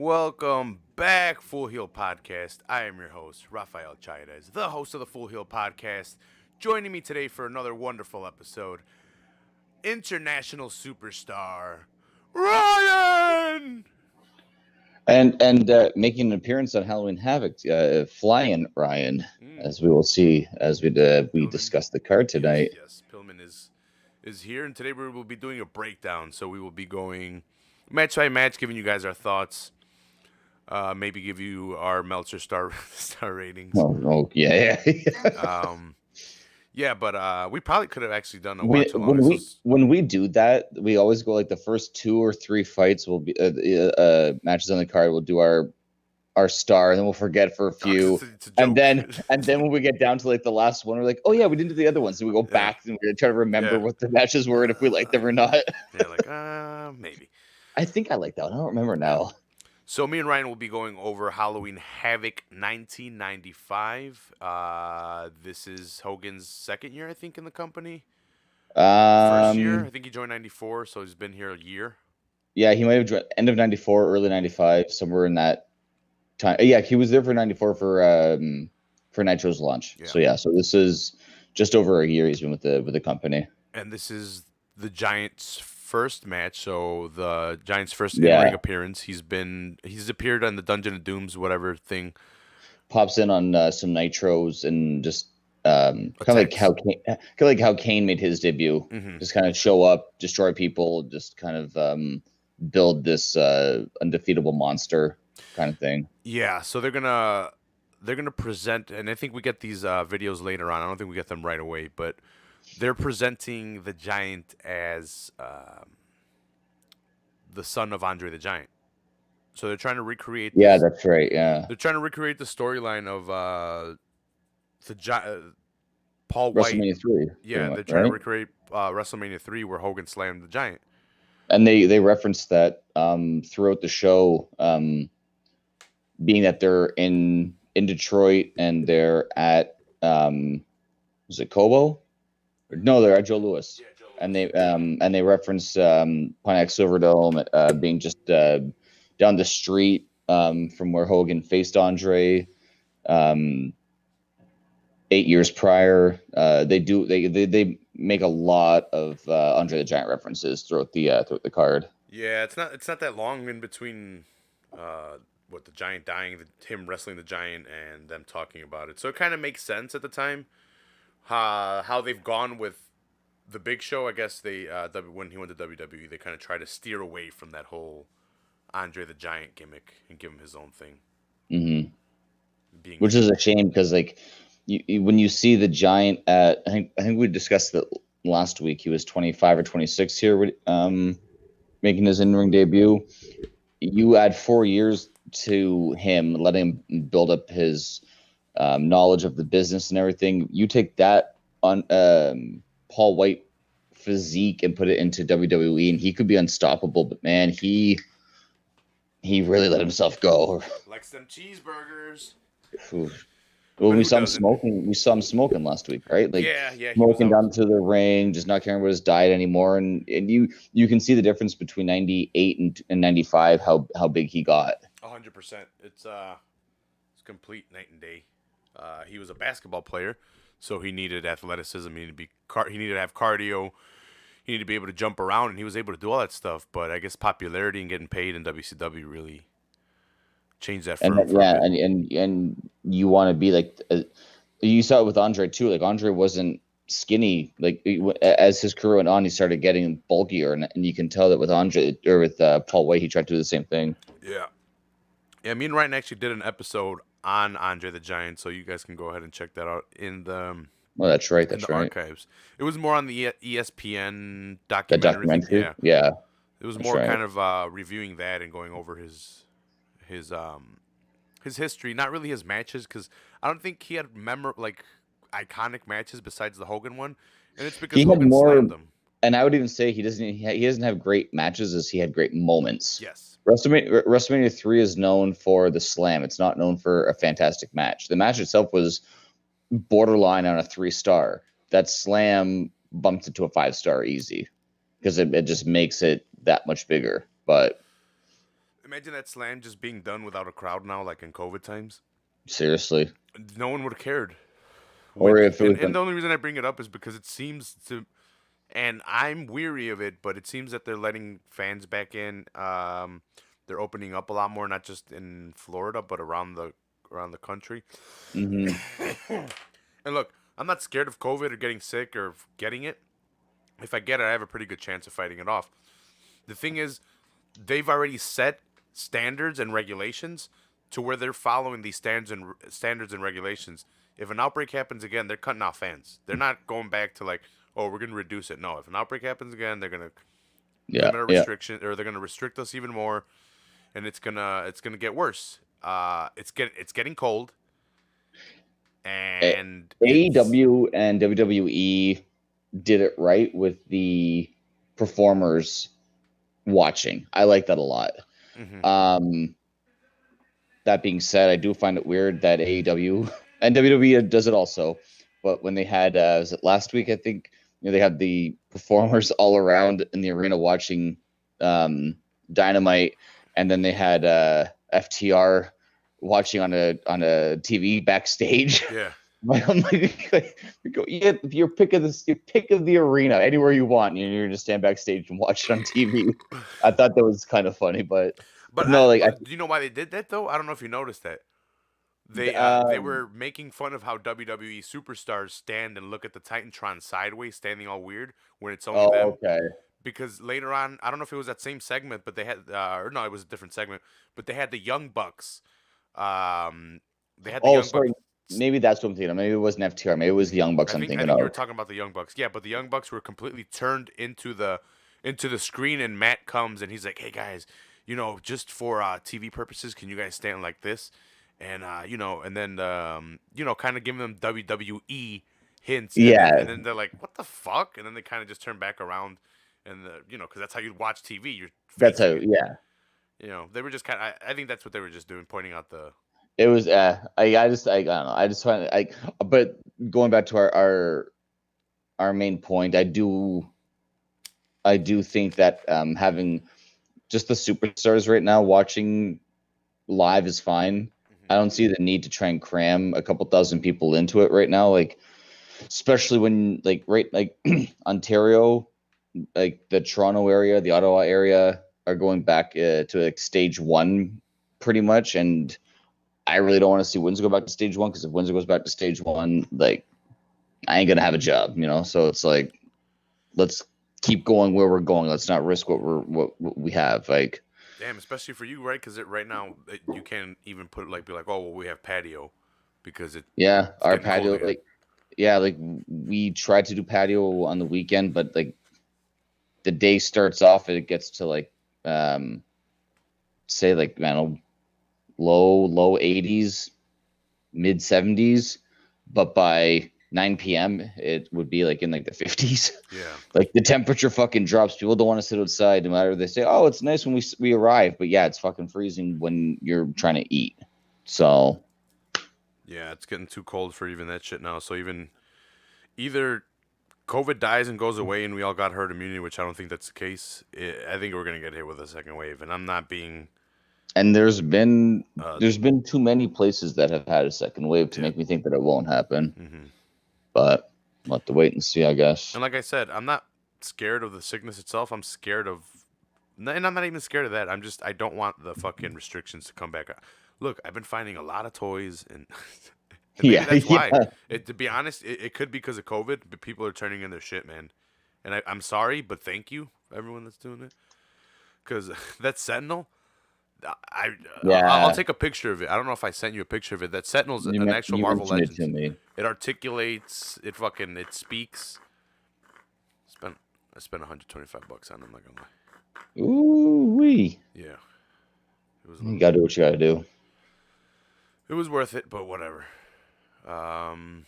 Welcome back, Full Heel Podcast. I am your host, Rafael Chairez, the host of the Full Heel Podcast. Joining me today for another wonderful episode, international superstar, Ryan! And making an appearance on Halloween Havoc, flying Ryan, as we will see as we discuss the card tonight. Yes, Pillman is here, and today we will be doing a breakdown. So we will be going match by match, giving you guys our thoughts. Maybe give you our Meltzer star ratings. Yeah. But we probably could have actually done a watch along. When we do that, we always go like the first 2 or 3 fights will be matches on the card. We'll do our star, and then we'll forget for a few, and then when we get down to like the last one, we're like, oh yeah, we didn't do the other one, so we go back and we're trying to remember what the matches were and if we liked them or not. Maybe. I think I like that one. I don't remember now. So me and Ryan will be going over Halloween Havoc 1995. This is Hogan's second year, I think, in the company. First year, I think he joined 94, so he's been here a year. Yeah, he might have joined end of 94, early 95, somewhere in that time. Yeah, he was there for 94 for Nitro's launch. Yeah. So this is just over a year he's been with the company. And this is the Giants' first match, so the Giants' first in-ring appearance. He's appeared on the Dungeon of Dooms, whatever thing. Pops in on some Nitros and just kind of like how Kane made his debut. Mm-hmm. Just kind of show up, destroy people, just kind of build this undefeatable monster kind of thing. Yeah, so they're gonna present, and I think we get these videos later on. I don't think we get them right away, but they're presenting the Giant as the son of Andre the Giant. So they're trying to recreate. Yeah, that's right. Yeah, they're trying to recreate the storyline of Paul White. WrestleMania 3. Yeah, they're trying to recreate WrestleMania 3 where Hogan slammed the Giant. And they referenced that throughout the show, being that they're in Detroit and they're at was it Cobo? No, they're at Joe Louis. Yeah, Joe Louis. And they reference Pontiac Silverdome being just down the street from where Hogan faced Andre 8 years prior. They make a lot of Andre the Giant references throughout the card. Yeah, it's not that long in between the Giant dying, him wrestling the Giant, and them talking about it. So it kind of makes sense at the time. How they've gone with the Big Show, I guess they when he went to WWE, they kind of try to steer away from that whole Andre the Giant gimmick and give him his own thing. Mm-hmm. Which is a shame because like when you see the Giant at I think we discussed that last week. He was 25 or 26 here, making his in-ring debut. You add 4 years to him, letting him build up his knowledge of the business and everything. You take that on Paul White physique and put it into WWE, and he could be unstoppable. But man, he really let himself go. Likes them cheeseburgers. Well, we saw him smoking last week, right? Like smoking down to the ring, just not caring about his diet anymore. And you can see the difference between 98 and 95, how big he got. 100%. It's complete night and day. He was a basketball player, so he needed athleticism. He needed to have cardio. He needed to be able to jump around, and he was able to do all that stuff. But I guess popularity and getting paid in WCW really changed that for him. And you want to be like you saw it with Andre too. Like Andre wasn't skinny. Like as his career went on, he started getting bulkier, and you can tell that with Andre or with Paul White, he tried to do the same thing. Yeah. Me and Ryan actually did an episode on Andre the Giant, so you guys can go ahead and check that out in the that's right. Archives. It was more on the ESPN documentary. The documentary? Yeah. It was more kind of reviewing that and going over his history, not really his matches, because I don't think he had iconic matches besides the Hogan one, and it's because Hogan slammed them. And I would even say he doesn't have great matches as he had great moments. Yes. WrestleMania 3 is known for the slam. It's not known for a fantastic match. The match itself was borderline on a 3-star. That slam bumped it to a 5-star easy because it just makes it that much bigger. But Imagine that slam just being done without a crowd now, like in COVID times. Seriously. No one would have cared. Or Which if it was and the only reason I bring it up is because it seems to, and I'm weary of it, but it seems that they're letting fans back in. They're opening up a lot more, not just in Florida, but around the country. hmm And look, I'm not scared of COVID or getting sick or of getting it. If I get it, I have a pretty good chance of fighting it off. The thing is, they've already set standards and regulations to where they're following these standards and regulations. If an outbreak happens again, they're cutting off fans. They're not going back to like, oh, we're gonna reduce it. No, if an outbreak happens again, they're gonna Yeah, limit our yeah. restriction, or they're gonna restrict us even more, and it's gonna get worse. It's getting cold, A- and it's AEW and WWE did it right with the performers watching. I like that a lot. hmm Um, that being said, I do find it weird that AEW and WWE does it also. But when they had, was it last week? I think they had the performers all around in the arena watching um, Dynamite, and then they had FTR watching on a TV backstage. yeah. I'm like, you get your pick of your pick of the arena anywhere you want, and you're just stand backstage and watch it on TV. I thought that was kind of funny, but no, like But do you know why they did that though? I don't know if you noticed that. They um, were making fun of how WWE superstars stand and look at the Titantron sideways, standing all weird when it's only oh, them. okay. Because later on, I don't know if it was that same segment, but they had, or no, it was a different segment. But they had the Young Bucks. Um, they had the Oh, Young Bucks. sorry. Maybe that's what I'm thinking of. Maybe it wasn't FTR. Maybe it was the Young Bucks I'm I thinking think you were of. talking about the Young Bucks. Yeah, but the Young Bucks were completely turned into the screen, and Matt comes and he's like, "Hey guys, just for TV purposes, can you guys stand like this?" And and then kind of giving them WWE hints, Yeah, and then they're like, "What the fuck?" And then they kind of just turn back around, and because that's how you watch TV, you're that's facing how. it. Yeah, They were just kind of. I think that's what they were just doing, pointing out the. it was. I don't know. I just find it. But going back to our main point, I do think that having just the superstars right now watching live is fine. I Mhm. don't see the need to try and cram a couple thousand people into it right now. Like, especially when like Ontario, like the Toronto area, the Ottawa area are going back to like stage one pretty much. And I really don't want to see Windsor go back to stage one, because if Windsor goes back to stage one, like I ain't gonna have a job. So it's like, let's keep going where we're going. Let's not risk what we have. Like, Damn, especially for you, right? Because right now you can't even put it like be like, oh well, we have patio, because yeah, it's our getting cold patio, again. like, yeah, like we tried to do patio on the weekend, but like the day starts off, it gets to like um say like, I don't know, low 80s, mid 70s, but by 9 p.m. it would be like in like the 50s. Yeah. Like the temperature fucking drops. People don't want to sit outside, no matter. They say, "Oh, it's nice when we arrive," but yeah, it's fucking freezing when you're trying to eat. So Yeah, it's getting too cold for even that shit now. So either COVID dies and goes away, and we all got herd immunity, which I don't think that's the case. I think we're gonna get hit with a second wave, and I'm not being. and there's been Uh, there's been too many places that have had a second wave to yeah. make me think that it won't happen. hmm But we'll have to wait and see, I guess. And like I said, I'm not scared of the sickness itself. I'm scared of, and I'm not even scared of that. I don't want the fucking restrictions to come back. Look, I've been finding a lot of toys, and and maybe Yeah, that's why. yeah, To be honest, it could be because of COVID, but people are turning in their shit, man. And I'm sorry, but thank you everyone that's doing it, because that Sentinel. I I'll yeah. take a picture of it. I don't know if I sent you a picture of it. That Sentinel's You an actual you Marvel mentioned it to Legends. me. It articulates. It speaks. Spent I spent $125 on it. I'm not gonna lie. Ooh wee! Yeah, it was a You little. gotta do what you gotta do. It was worth it, but whatever. Um,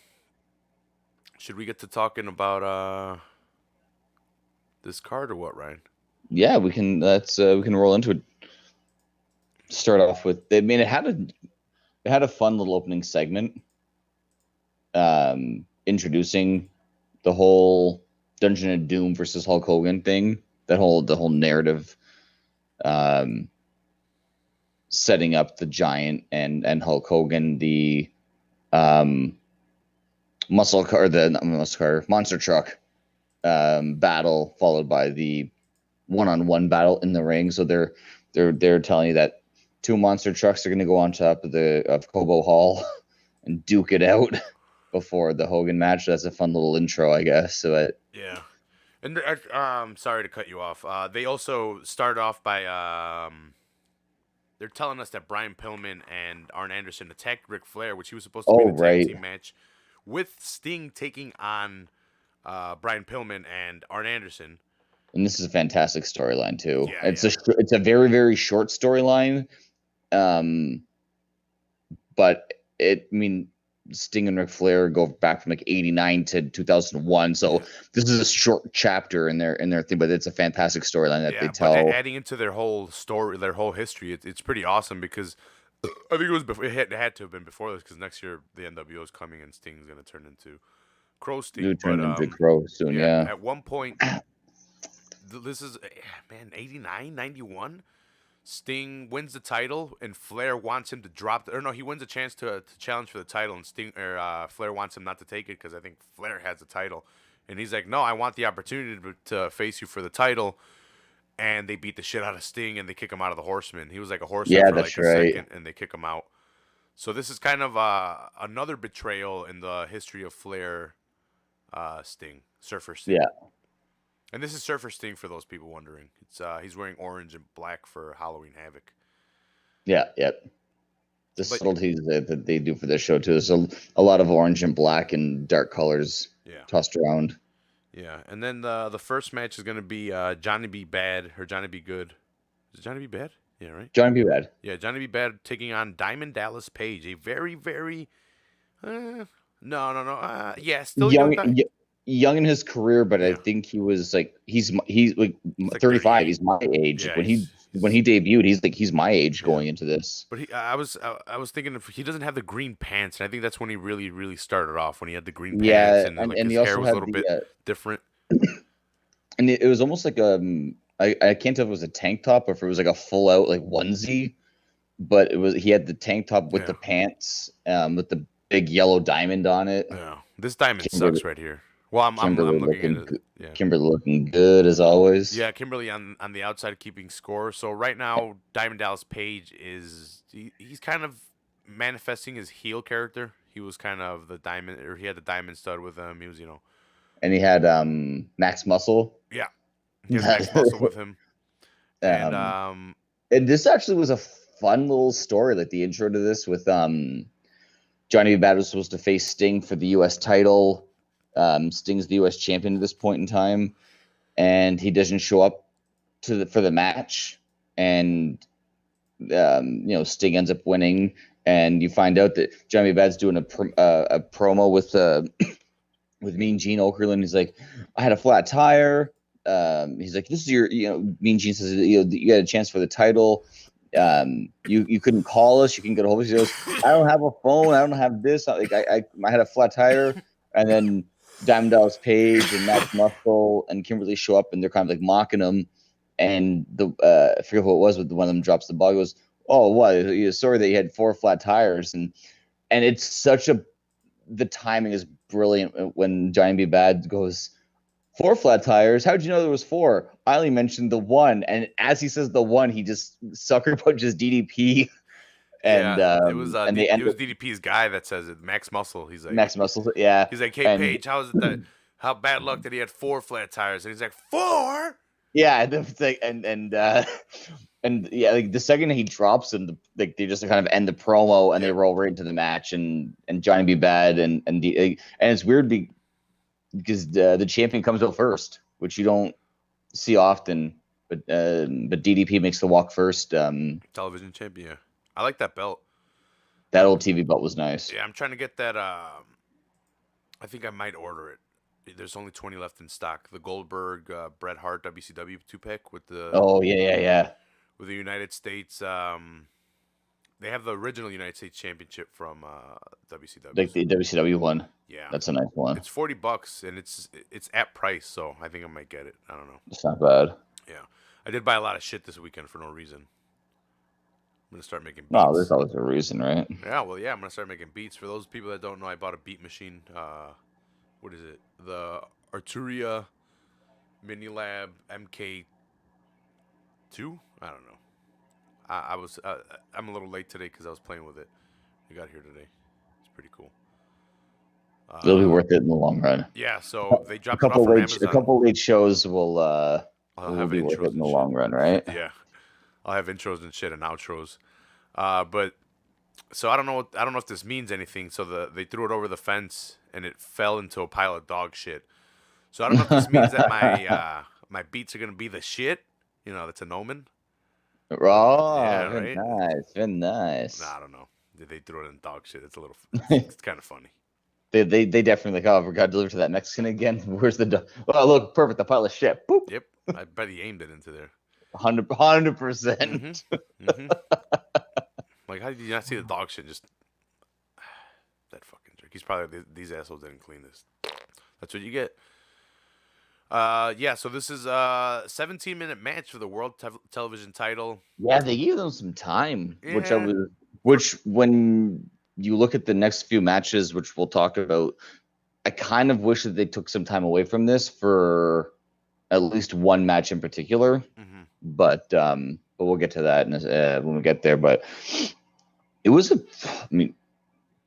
should we get to talking about this card or what, Ryan? Yeah, we can. We can roll into it. Start off with. I mean, it had a fun little opening segment, introducing the whole Dungeon of Doom versus Hulk Hogan thing. The whole narrative. Um, setting up the Giant and Hulk Hogan, the um, muscle car, the not muscle car, monster truck battle, followed by the one-on-one battle in the ring. So they're telling you that two monster trucks are going to go on top of Cobo Hall and duke it out before the Hogan match. That's a fun little intro, I guess. So Yeah. And sorry to cut you off. They also start off by they're telling us that Brian Pillman and Arn Anderson attacked Ric Flair, which he was supposed to be in oh a tag right, team match, with Sting taking on Brian Pillman and Arn Anderson. and this is a fantastic storyline too. Yeah, It's a very very short storyline, um, but I mean, Sting and Ric Flair go back from like '89 to 2001, so this is a short chapter in their thing, but it's a fantastic storyline that they but tell. adding into their whole story, their whole history, it's pretty awesome because I think it was before. It had to have been before this because next year the NWO is coming and Sting's going to turn into Crow You Sting. But turn into Crow soon, yeah, yeah. at one point, this is man 89, 91. Sting wins the title, and Flair wants him to drop. Or no, he wins a chance to challenge for the title, and Flair wants him not to take it because I think Flair has the title, and he's like, "No, I want the opportunity to face you for the title." And they beat the shit out of Sting, and they kick him out of the Horseman. He was like a horseman Yeah, for that's like a right. second, and they kick him out. So this is kind of another betrayal in the history of Flair, Sting, Surfer Sting. Yeah, And this is Surfer Sting for those people wondering. It's he's wearing orange and black for Halloween Havoc. yeah, yeah. The But subtleties that they do for this show too. There's a lot of orange and black and dark colors yeah, tossed around. yeah. And then the first match is gonna be Johnny B. Bad or Johnny B. Good. Is it Johnny B. Bad? Yeah, right. Johnny B. Bad, Yeah, Johnny B. Bad taking on Diamond Dallas Page, a very very no no no yeah still young. young, young in his career, but I Yeah, think he was like he's like it's like 35. 38. He's my age. Yeah, When he's he debuted, he's my age yeah. going into this. But I was thinking if he doesn't have the green pants, and I think that's when he really started off when he had the green pants Yeah, and like and his he hair also was a had little the bit different. and it was almost like I can't tell if it was a tank top or if it was like a full out like onesie, but he had the tank top with Yeah, the pants with the big yellow diamond on it. yeah. This diamond Kimberly, sucks right here. Well, I'm Kimberly looking at looking it. Yeah, Kimberly looking good as always. yeah. Kimberly on the outside keeping score. So right now, Diamond Dallas Page he's kind of manifesting his heel character. He was kind of the diamond, or he had the diamond stud with him. He was And he had Max Muscle. yeah, he has Max Muscle with him, and um, and this actually was a fun little story, like the intro to this with Johnny Bad was supposed to face Sting for the U.S. title. Sting's the U.S. champion at this point in time, and he doesn't show up for the match, and Sting ends up winning, and you find out that Johnny Bad's doing a promo with Mean Gene Okerlund. He's like, I had a flat tire. He's like, this is your, Mean Gene says, you got a chance for the title. You couldn't call us. You can get a hold of us. He goes, I don't have a phone. I don't have this. Like I had a flat tire, and then Diamond Dallas Page and Max Muscle and Kimberly show up, and they're kind of like mocking him. And I forget who it was, but one of them drops the ball. He goes, oh, what? You're sorry that you had 4 flat tires, and it's the timing is brilliant when Johnny B. Bad goes, 4 flat tires? How'd you know there was 4? I only mentioned the one. And as he says the one, he just sucker punches DDP. And yeah. and they end It was up DDP's guy that says it. Max Muscle. He's like, Max Muscle. Yeah. hey And Page, how is it that how bad luck that he had 4 flat tires? And he's like 4. yeah, and yeah, like the second he drops him, like they just kind of end the promo and they roll right into the match, and Johnny B. Bad and it's weird because the champion comes out first, which you don't see often, but DDP makes the walk first. Television champion. Yeah. I like that belt. That old TV belt was nice. Yeah, I'm trying to get that. I think I might order it. There's only 20 left in stock. The Goldberg Bret Hart WCW 2-pack with the Oh yeah. with the United States. They have the original United States Championship from WCW. Like the WCW one. Yeah, That's a nice one. it's $40 and it's at price, so I think I might get it. I don't know. It's not bad. Yeah, I did buy a lot of shit this weekend for no reason. gonna start making No, there's beats. always a reason, right? Yeah, well, yeah, I'm gonna start making beats. For those people that don't know, I bought a beat machine. What is it? The Arturia Minilab MK2. I don't know. I was I'm a little late today because I was playing with it. I got here today. It's pretty cool. It'll be Uh, worth it in the long run. yeah, so they dropped it off on A Amazon. couple late shows I'll will have be worth it intros in the and shit. long run, right? Yeah, I'll have intros and shit and outros. But so I don't know if this means anything. So they threw it over the fence and it fell into a pile of dog shit. So I don't know if this means that my beats are gonna be the shit. You know, that's an omen. But Oh, yeah, very right. nice, very Nah, nice. I don't know. They threw it in dog shit. It's a little. It's kind of funny. They definitely like, oh, we got delivered to that Mexican again. Where's the oh, look, perfect, the pile of shit. Boop. Yep. I bet he aimed it into there. 100%. Mm-hmm. Mm-hmm. Like, how did you not see the dog shit? Just that fucking jerk. He's probably these assholes didn't clean this. That's what you get. Yeah. So this is a 17-minute match for the world television title. Yeah, they gave them some time, Yeah. which when you look at the next few matches, which we'll talk about, I kind of wish that they took some time away from this for at least one match in particular. Mm-hmm. But we'll get to that when we get there. But it was I mean,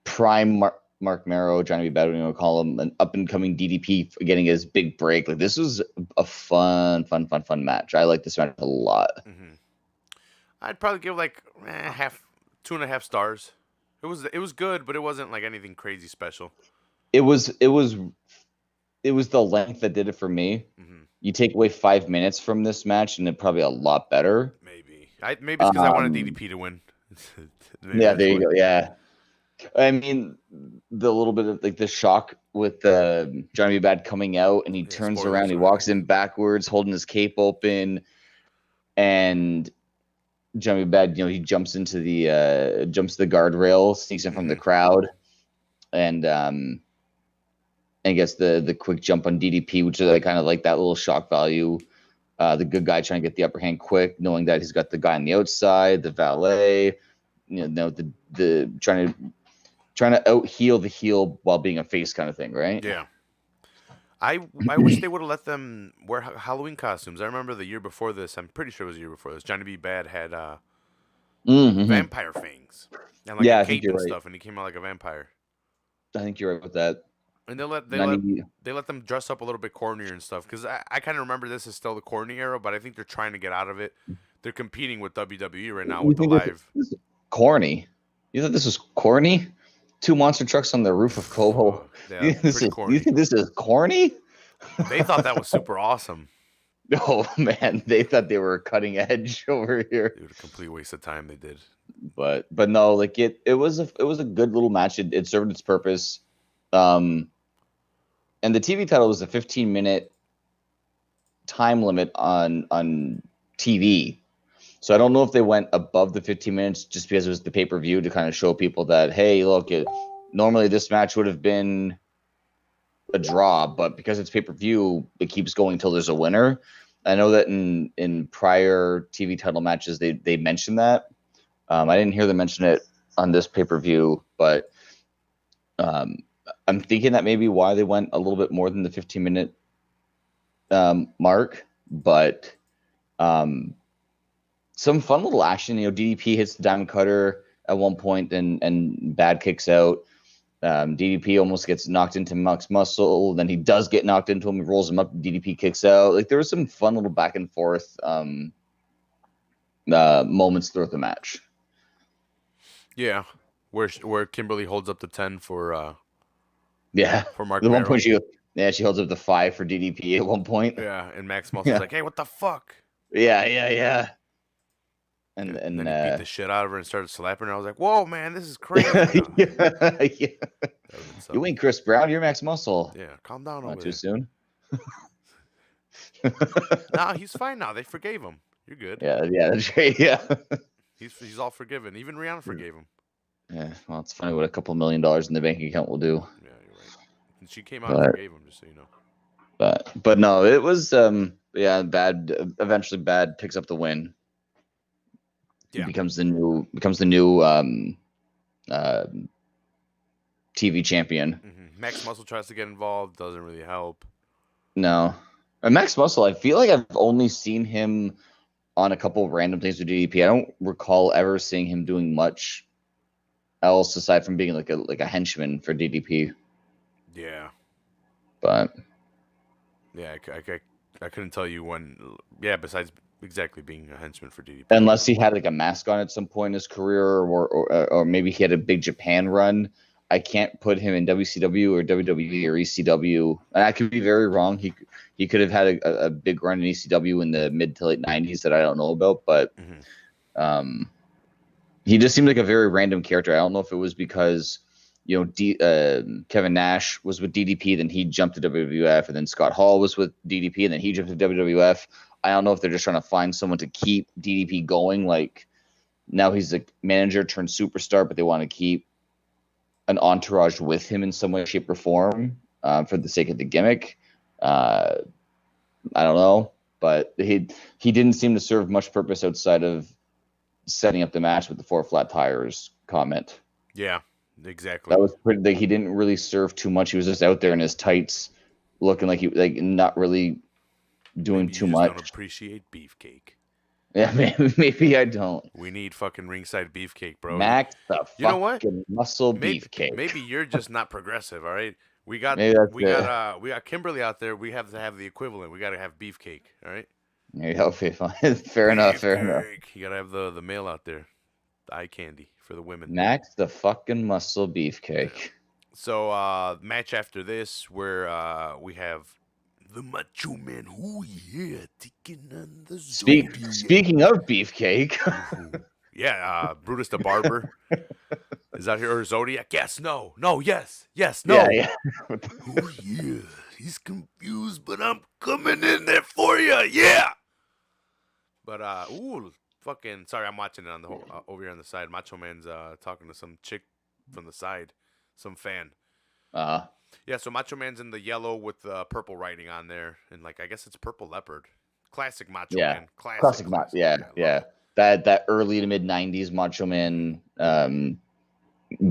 prime Mark Marrow, Johnny B. Bad, what you want to call him, an up and coming DDP getting his big break. Like this was a fun match. I like this match a lot. Mm-hmm. I'd probably give like half, 2.5 stars. It was good, but it wasn't like anything crazy special. It was the length that did it for me. Mm-hmm. You take away 5 minutes from this match, and it probably a lot better. Maybe it's because I wanted DDP to win. Maybe Yeah, that's there you why. go. Yeah, I mean, the little bit of like the shock with Johnny B. Bad coming out, and he Yeah, turns spoilers around, he already. walks in backwards, holding his cape open, and Johnny B. Bad, he jumps into the guardrail, sneaks in from the Mm-hmm. crowd, and gets the quick jump on DDP, which is kind of like that little shock value. The good guy trying to get the upper hand quick, knowing that he's got the guy on the outside, the valet, the trying to out heal the heel while being a face kind of thing, right? Yeah. I wish they would have let them wear Halloween costumes. I remember the year before this. I'm pretty sure it was the year before this. Johnny B. Bad had Mm-hmm. vampire fangs and like a Yeah, I think cape you're and right. stuff, and he came out like a vampire. I think you're right with that. And I mean, they let them dress up a little bit cornier and stuff. Because I kind of remember this is still the corny era, but I think they're trying to get out of it. They're competing with WWE right now you with the think live. this is corny? You thought this was corny? Two monster trucks on the roof of Kobo. Yeah, pretty You corny. think this is corny? They thought that was super awesome. Oh man, they thought they were cutting edge over here. Dude, a complete waste of time they did. But no, like it was a good little match. It served its purpose. And the TV title was a 15-minute time limit on TV. So I don't know if they went above the 15 minutes just because it was the pay-per-view to kind of show people that, hey, look, normally this match would have been a draw, but because it's pay-per-view, it keeps going until there's a winner. I know that in prior TV title matches, they mentioned that. I didn't hear them mention it on this pay-per-view, but I'm thinking that maybe why they went a little bit more than the 15-minute mark, but some fun little action. DDP hits the diamond cutter at one point, and Bad kicks out. DDP almost gets knocked into Max Muscle. Then he does get knocked into him. He rolls him up. DDP kicks out. Like there was some fun little back and forth moments throughout the match. Yeah, where Kimberly holds up the 10 for Mark At one point Marrow. she holds up the 5 for DDP at one point. Yeah, and Max Muscle's like, "Hey, what the fuck?" Yeah. And And then he beat the shit out of her and started slapping her. I was like, "Whoa, man, this is crazy." yeah. You ain't Chris Brown, you're Max Muscle. Yeah, calm down Not over too there. soon. Nah, he's fine now. They forgave him. You're good. Yeah, that's right. Yeah. He's all forgiven. Even Rihanna forgave him. Yeah, well, it's funny what a couple $1 million in the bank account will do. Yeah, you're right. And she came out and forgave him, just so you know. But no, it was Bad. Eventually, Bad picks up the win. Yeah. becomes the new uh, TV champion. Max Muscle tries to get involved, doesn't really help. No, Max Muscle. I feel like I've only seen him on a couple of random things with DDP. I don't recall ever seeing him doing much else aside from being like a henchman for DDP. Yeah. But Yeah, I couldn't tell you when. Yeah, besides exactly being a henchman for DDP. unless he had like a mask on at some point in his career, or maybe he had a big Japan run, I can't put him in WCW or WWE or ECW. And I could be very wrong. He could have had a big run in ECW in the mid to late '90s that I don't know about, but he just seemed like a very random character. I don't know if it was because Kevin Nash was with DDP, then he jumped to WWF, and then Scott Hall was with DDP, and then he jumped to WWF. I don't know if they're just trying to find someone to keep DDP going. Like now he's a manager turned superstar, but they want to keep an entourage with him in some way, shape, or form for the sake of the gimmick. I don't know, but he didn't seem to serve much purpose outside of setting up the match with the 4 flat tires comment. Yeah, exactly. That was pretty. Like, he didn't really serve too much. He was just out there in his tights, looking like he not really doing too much. Don't appreciate beefcake. Yeah, maybe I don't. We need fucking ringside beefcake, bro. Max the you know what? muscle beefcake. Maybe you're just not progressive. All right, we got Kimberly out there. We have to have the equivalent. We got to have beefcake. All right. Yeah, okay, fine. Fair enough. You gotta have the male out there, the eye candy for the women. Max the fucking muscle beefcake. So match after this where we have the Macho Man. Oh yeah, taking on the Zodiac. Speaking of beefcake. Yeah, Brutus the Barber is out here, or Zodiac. Yes, no, yes, no. Yeah. Oh yeah, he's confused, but I'm coming in there for you. Yeah. But fucking sorry, I'm watching it on the over here on the side. Macho Man's talking to some chick from the side, some fan. Yeah, so Macho Man's in the yellow with the purple writing on there, and like I guess it's purple leopard. Classic Macho Man. Classic. Yeah. That early to mid '90s Macho Man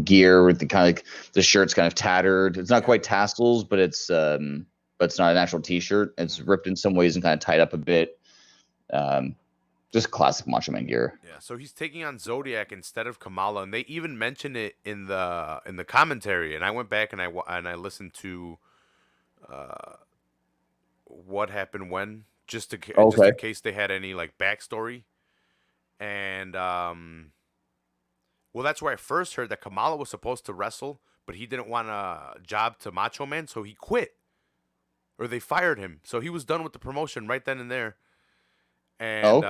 gear with the kind of like the shirt's kind of tattered. It's not quite tassels, but it's not an actual T-shirt. It's ripped in some ways and kind of tied up a bit. Just classic Macho Man gear. Yeah, so he's taking on Zodiac instead of Kamala, and they even mention it in the commentary. And I went back and I listened to what happened when, just in case they had any like backstory. And well, that's where I first heard that Kamala was supposed to wrestle, but he didn't want a job to Macho Man, so he quit, or they fired him. So he was done with the promotion right then and there. And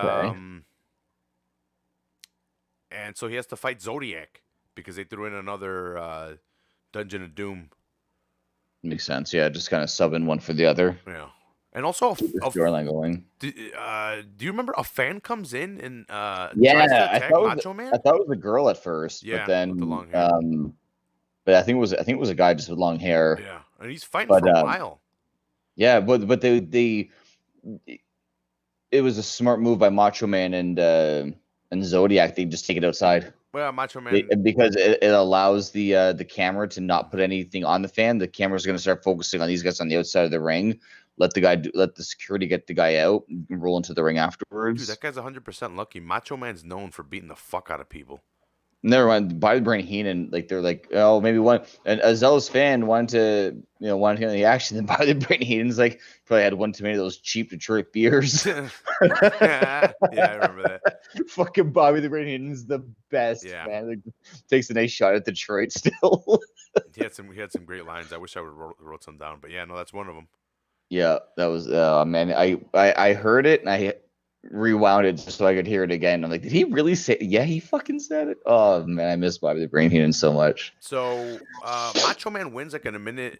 and so he has to fight Zodiac because they threw in another Dungeon of Doom. Makes sense. Yeah, just kind of subbing one for the other. Yeah, and also storyline going. Do you remember a fan comes in and tries to attack Macho Man? I thought it was a girl at first, but then with the long hair. But I think it was a guy just with long hair. Yeah, and he's fighting for a while. Yeah, but they it was a smart move by Macho Man and Zodiac. They just take it outside. Well, Macho Man, because it allows the camera to not put anything on the fan. The camera's going to start focusing on these guys on the outside of the ring. Let the security get the guy out and roll into the ring afterwards. Dude, that guy's 100% lucky. Macho Man's known for beating the fuck out of people. Never mind. Bobby the Brain Heenan, like they're like, oh, maybe one. And a zealous fan wanted to get in the action. Then Bobby the Brain Heenan's like probably had one too many of those cheap Detroit beers. Yeah, I remember that. Fucking Bobby the Brain Heenan's the best, man. Like, takes a nice shot at Detroit still. he had some great lines. I wish I would wrote some down, but yeah, no, that's one of them. Yeah, that was man. I heard it and I rewound it just so I could hear it again. I'm like, did he really say? Yeah, he fucking said it. Oh man, I miss Bobby the Brain Heenan so much. So Macho Man wins like in a minute,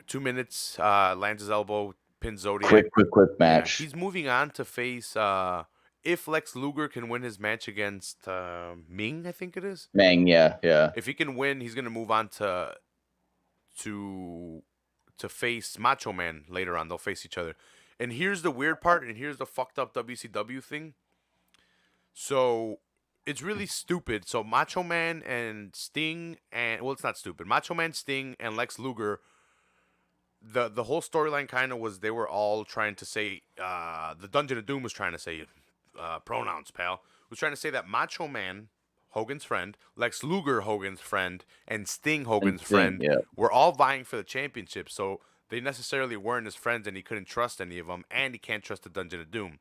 2 minutes. Lands his elbow, pins Zodiac. Quick match. Yeah, he's moving on to face. If Lex Luger can win his match against Ming, I think it is. Ming, yeah. If he can win, he's gonna move on to face Macho Man later on. They'll face each other. And here's the weird part, and here's the fucked up WCW thing. So it's really stupid. So Macho Man and Sting and well, it's not stupid. Macho Man, Sting, and Lex Luger. The whole storyline kind of was they were all trying to say the Dungeon of Doom was trying to say pronouns, pal. Was trying to say that Macho Man, Hogan's friend, Lex Luger, Hogan's friend, and Sting, And Hogan's Sting, friend, yeah. were all vying for the championship. So they necessarily weren't his friends, and he couldn't trust any of them, and he can't trust the Dungeon of Doom.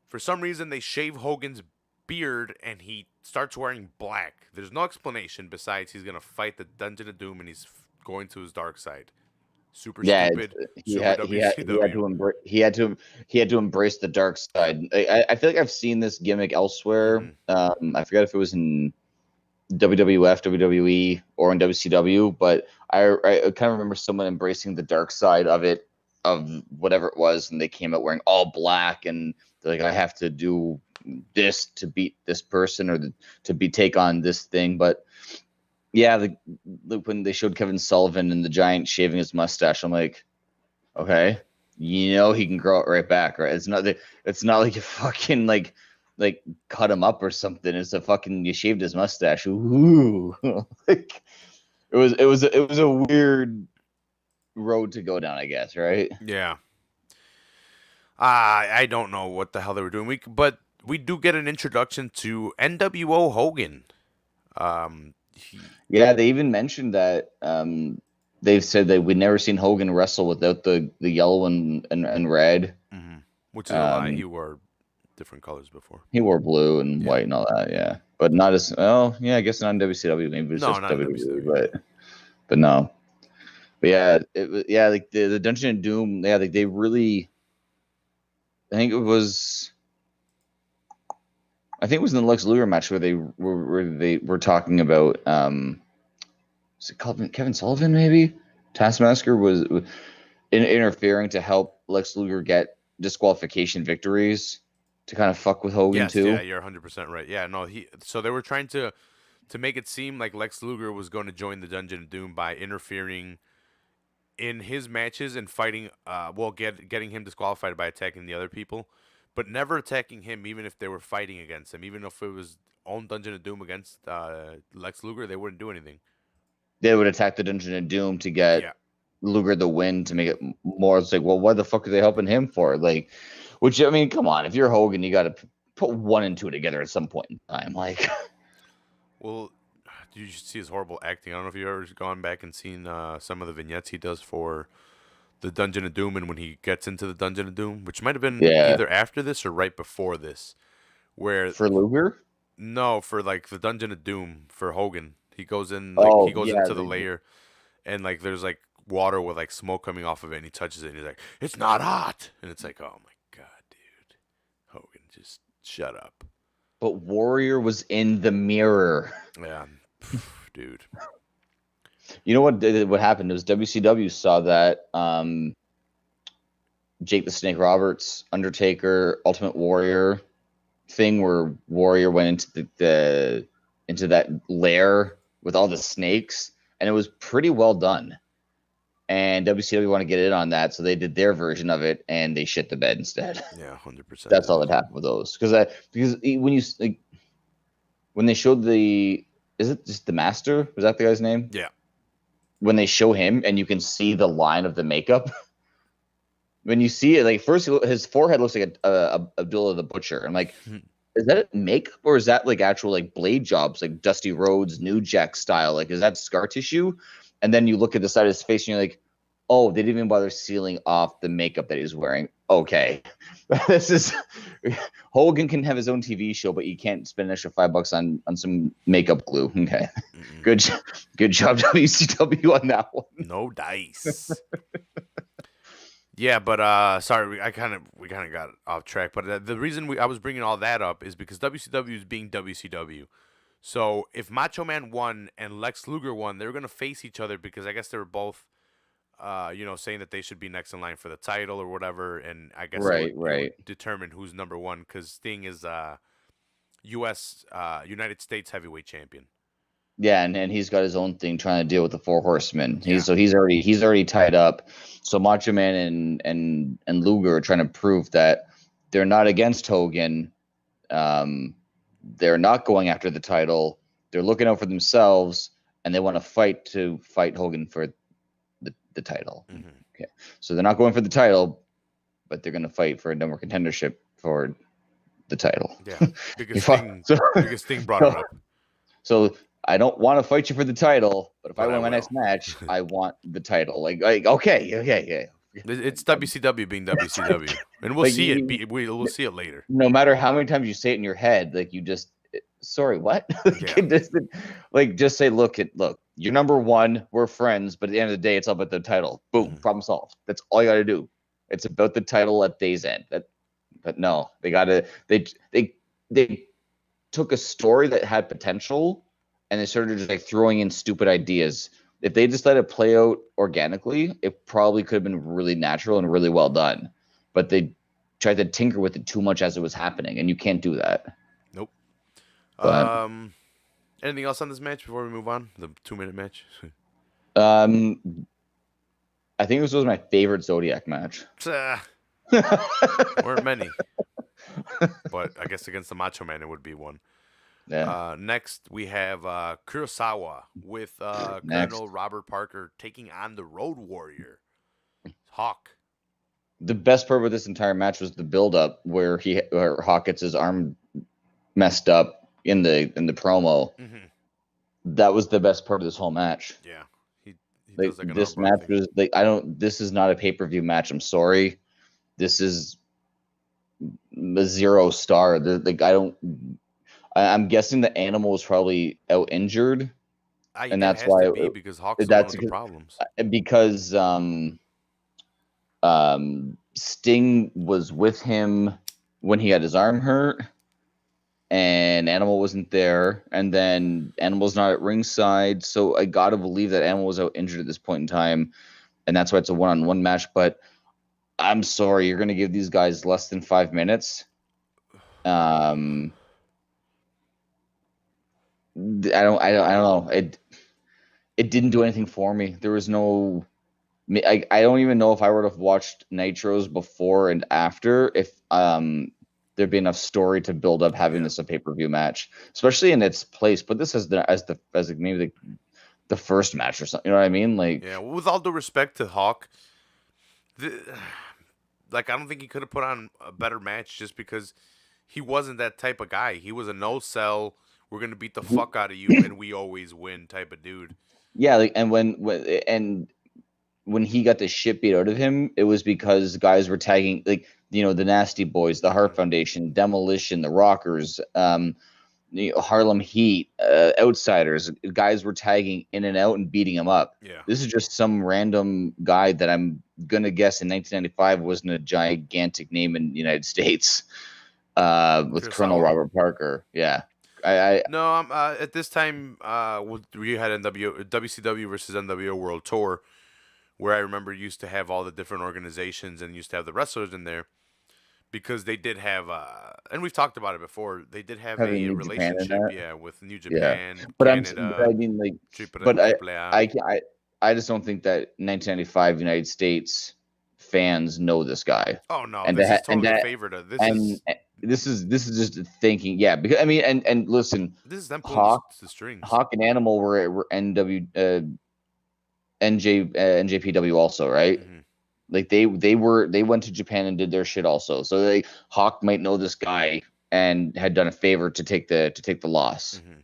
For some reason, they shave Hogan's beard, and he starts wearing black. There's no explanation besides he's gonna fight the Dungeon of Doom, and he's going to his dark side. Super Yeah, stupid. he Super had WCW. to embrace he had to embrace the dark side. I feel like I've seen this gimmick elsewhere. Hmm. I forget if it was in WWF, WWE, or in WCW, but I kind of remember someone embracing the dark side of it, of whatever it was, and they came out wearing all black, and they're like, I have to do this to beat this person or to be take on this thing. But yeah, when they showed Kevin Sullivan and the Giant shaving his mustache, I'm like, okay, he can grow it right back, right? It's not like you fucking like cut him up or something. It's a fucking you shaved his mustache. Ooh, like it was a weird road to go down, I guess, right? Yeah. I don't know what the hell they were doing. But we do get an introduction to NWO Hogan. Yeah, they even mentioned that they've said that we'd never seen Hogan wrestle without the yellow and red. Mm-hmm. Which is a lie. Um, He wore different colors before. he wore blue and Yeah. white and all that, yeah, but not as well. Yeah, I guess not in WCW. Maybe it was No, just not in WWE, WCW. but no. But yeah, yeah, like the Dungeon of Doom. Yeah, like they really. I think it was. I think it was in the Lex Luger match where they were talking about. Was it called Kevin Sullivan? Maybe Taskmaster was interfering to help Lex Luger get disqualification victories to kind of fuck with Hogan Yes, yeah, too. you're 100% right. Yeah, no, so they were trying to make it seem like Lex Luger was going to join the Dungeon of Doom by interfering in his matches and fighting getting him disqualified by attacking the other people, but never attacking him even if they were fighting against him. Even if it was own Dungeon of Doom against Lex Luger, they wouldn't do anything. They would attack the Dungeon of Doom to Yeah. get Luger the win to make it more. It's like, well, what the fuck are they helping him for? Like, which I mean, come on, if you're Hogan, you got to put one and two together at some point in time. Like, Well, you should see his horrible acting. I don't know if you've ever gone back and seen some of the vignettes he does for the Dungeon of Doom and when he gets into the Dungeon of Doom, which might have been yeah, either after this or right before this, where for Luger. no, for like the Dungeon of Doom for Hogan, he Oh goes yeah, into the layer and like there's like water with like smoke coming off of it and he touches it and he's like, it's not hot, and it's like, oh my god, dude, Hogan, just shut up. but Warrior was in the mirror. Yeah, dude. You know what happened was WCW saw that Jake the Snake Roberts, Undertaker, Ultimate Warrior thing where Warrior went into into that lair with all the snakes, and it was pretty well done. And WCW want to get in on that, so they did their version of it, and they shit the bed instead. Yeah, 100%. That's all that happened with those. Because when you when they showed is it just the Master? Was that the guy's name? Yeah. When they show him, and you can see the line of the makeup. When you see it, like first his forehead looks like a Abdullah the Butcher. I'm like, is that makeup or is that like actual like blade jobs, like Dusty Rhodes, New Jack style? Like, is that scar tissue? And then you look at the side of his face and you're like, oh, they didn't even bother sealing off the makeup that he's wearing. Okay, this is Hogan can have his own TV show, but you can't spend an extra $5 on some makeup glue. Okay, Mm-mm. good job WCW on that one. No dice. Yeah, but sorry, we kind of got off track. But the reason I was bringing all that up is because WCW is being WCW. So if Macho Man won and Lex Luger won, they were gonna face each other because I guess they were both, saying that they should be next in line for the title or whatever. And I guess Right, it right. would determine who's number one because Sting is U.S. United States heavyweight champion. Yeah, and he's got his own thing trying to deal with the Four Horsemen. Yeah. He's already tied up. So Macho Man and Luger are trying to prove that they're not against Hogan. they're not going after the title. They're looking out for themselves, and they want to fight Hogan for the title. Mm-hmm. Okay, so they're not going for the title, but they're going to fight for a number contendership for the title. Yeah, because Sting brought it up. So I don't want to fight you for the title, but if I But I win my will. next match, I want the title. Like okay, yeah. It's WCW being WCW, and we'll Like, see it. We'll see it later. No matter how many times you say it in your head, like you just, sorry, what? Yeah. Like just say, look, you're number one. We're friends, but at the end of the day, it's all about the title. Boom, problem solved. That's all you got to do. It's about the title at day's end. But no, they took a story that had potential, and they started just like throwing in stupid ideas. If they just let it play out organically, it probably could have been really natural and really well done. But they tried to tinker with it too much as it was happening, and you can't do that. Nope. But Anything else on this match before we move on? The 2-minute match. I think this was my favorite Zodiac match. Weren't many, but I guess against the Macho Man it would be one. Yeah. Next we have Kurosawa with Colonel Robert Parker taking on the Road Warrior, Hawk. The best part of this entire match was the build-up where Hawk gets his arm messed up in the promo. Mm-hmm. That was the best part of this whole match. Yeah, he like, does like this match was like this is not a pay-per-view match. I'm sorry. This is a 0 star. I'm guessing the Animal was probably out injured, and that's why because Hawk's one of the problems. Because Sting was with him when he had his arm hurt, and Animal wasn't there, and then Animal's not at ringside, so I gotta believe that Animal was out injured at this point in time, and that's why it's a one-on-one match. But I'm sorry, you're gonna give these guys less than 5 minutes. I don't know. It didn't do anything for me. There was no. I don't even know if I would have watched Nitros before and after if there'd be enough story to build up having this a pay-per-view match, especially in its place. But this as maybe the first match or something. You know what I mean? Like, yeah. With all due respect to Hawk, I don't think he could have put on a better match just because he wasn't that type of guy. He was a no-sell. We're gonna beat the fuck out of you, and we always win type of dude. Yeah, like, and when he got the shit beat out of him, it was because guys were tagging, like, the Nasty Boys, the Heart Foundation, Demolition, the Rockers, Harlem Heat, Outsiders. Guys were tagging in and out and beating him up. Yeah. This is just some random guy that I'm gonna guess in 1995 wasn't a gigantic name in the United States. With Colonel Robert Parker. Yeah. No, at this time, we had WCW versus NWO World Tour, where I remember used to have all the different organizations and used to have the wrestlers in there, because they did have, and we've talked about it before, they did have a relationship, with New Japan, Canada. I just don't think that 1995 United States fans know this guy. Oh no, and this is totally favored of this. This is just thinking, yeah. Because I mean, and listen, this is them pulling the strings. Hawk and Animal were NJPW also, right? Mm-hmm. Like they went to Japan and did their shit also. So Hawk might know this guy and had done a favor to take the loss. Mm-hmm.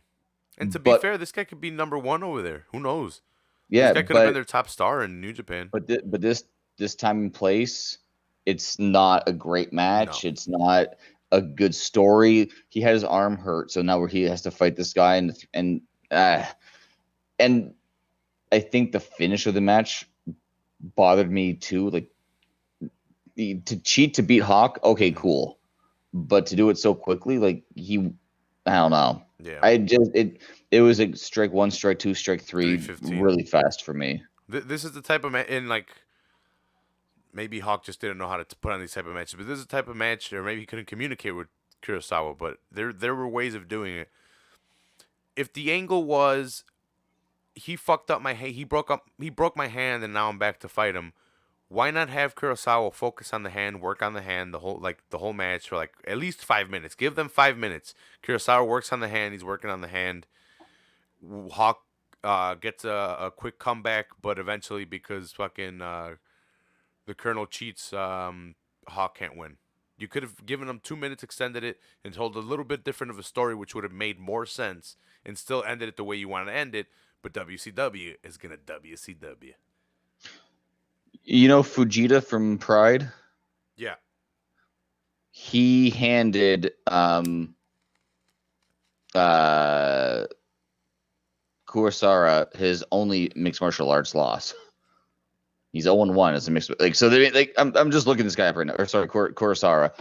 And to be fair, this guy could be number one over there. Who knows? Yeah, this guy could have been their top star in New Japan. But this time and place, it's not a great match. No. It's not a good story. He had his arm hurt, so now he has to fight this guy, and I think the finish of the match bothered me too. Like, to cheat to beat Hawk, okay, cool, but to do it so quickly, like I don't know. Yeah, it was like strike 1, strike 2, strike 3, really fast for me. This is the type of maybe Hawk just didn't know how to put on these type of matches, but this is the type of match, or maybe he couldn't communicate with Kurosawa, but there were ways of doing it. If the angle was he fucked up he broke my hand and now I'm back to fight him, Why not have Kurosawa focus on the hand, work on the hand the whole match for like at least 5 minutes? Give them 5 minutes. Kurosawa works on the hand. He's working on the hand. Hawk gets a quick comeback, but eventually because fucking the Colonel cheats, Hawk can't win. You could have given him 2 minutes, extended it, and told a little bit different of a story, which would have made more sense, and still ended it the way you want to end it. But WCW is gonna WCW. You know Fujita from Pride? Yeah. He handed Kurosawa his only mixed martial arts loss. He's 0-1 as a mixed like so. Like I'm just looking this guy up right now. Or sorry, Kurosawa.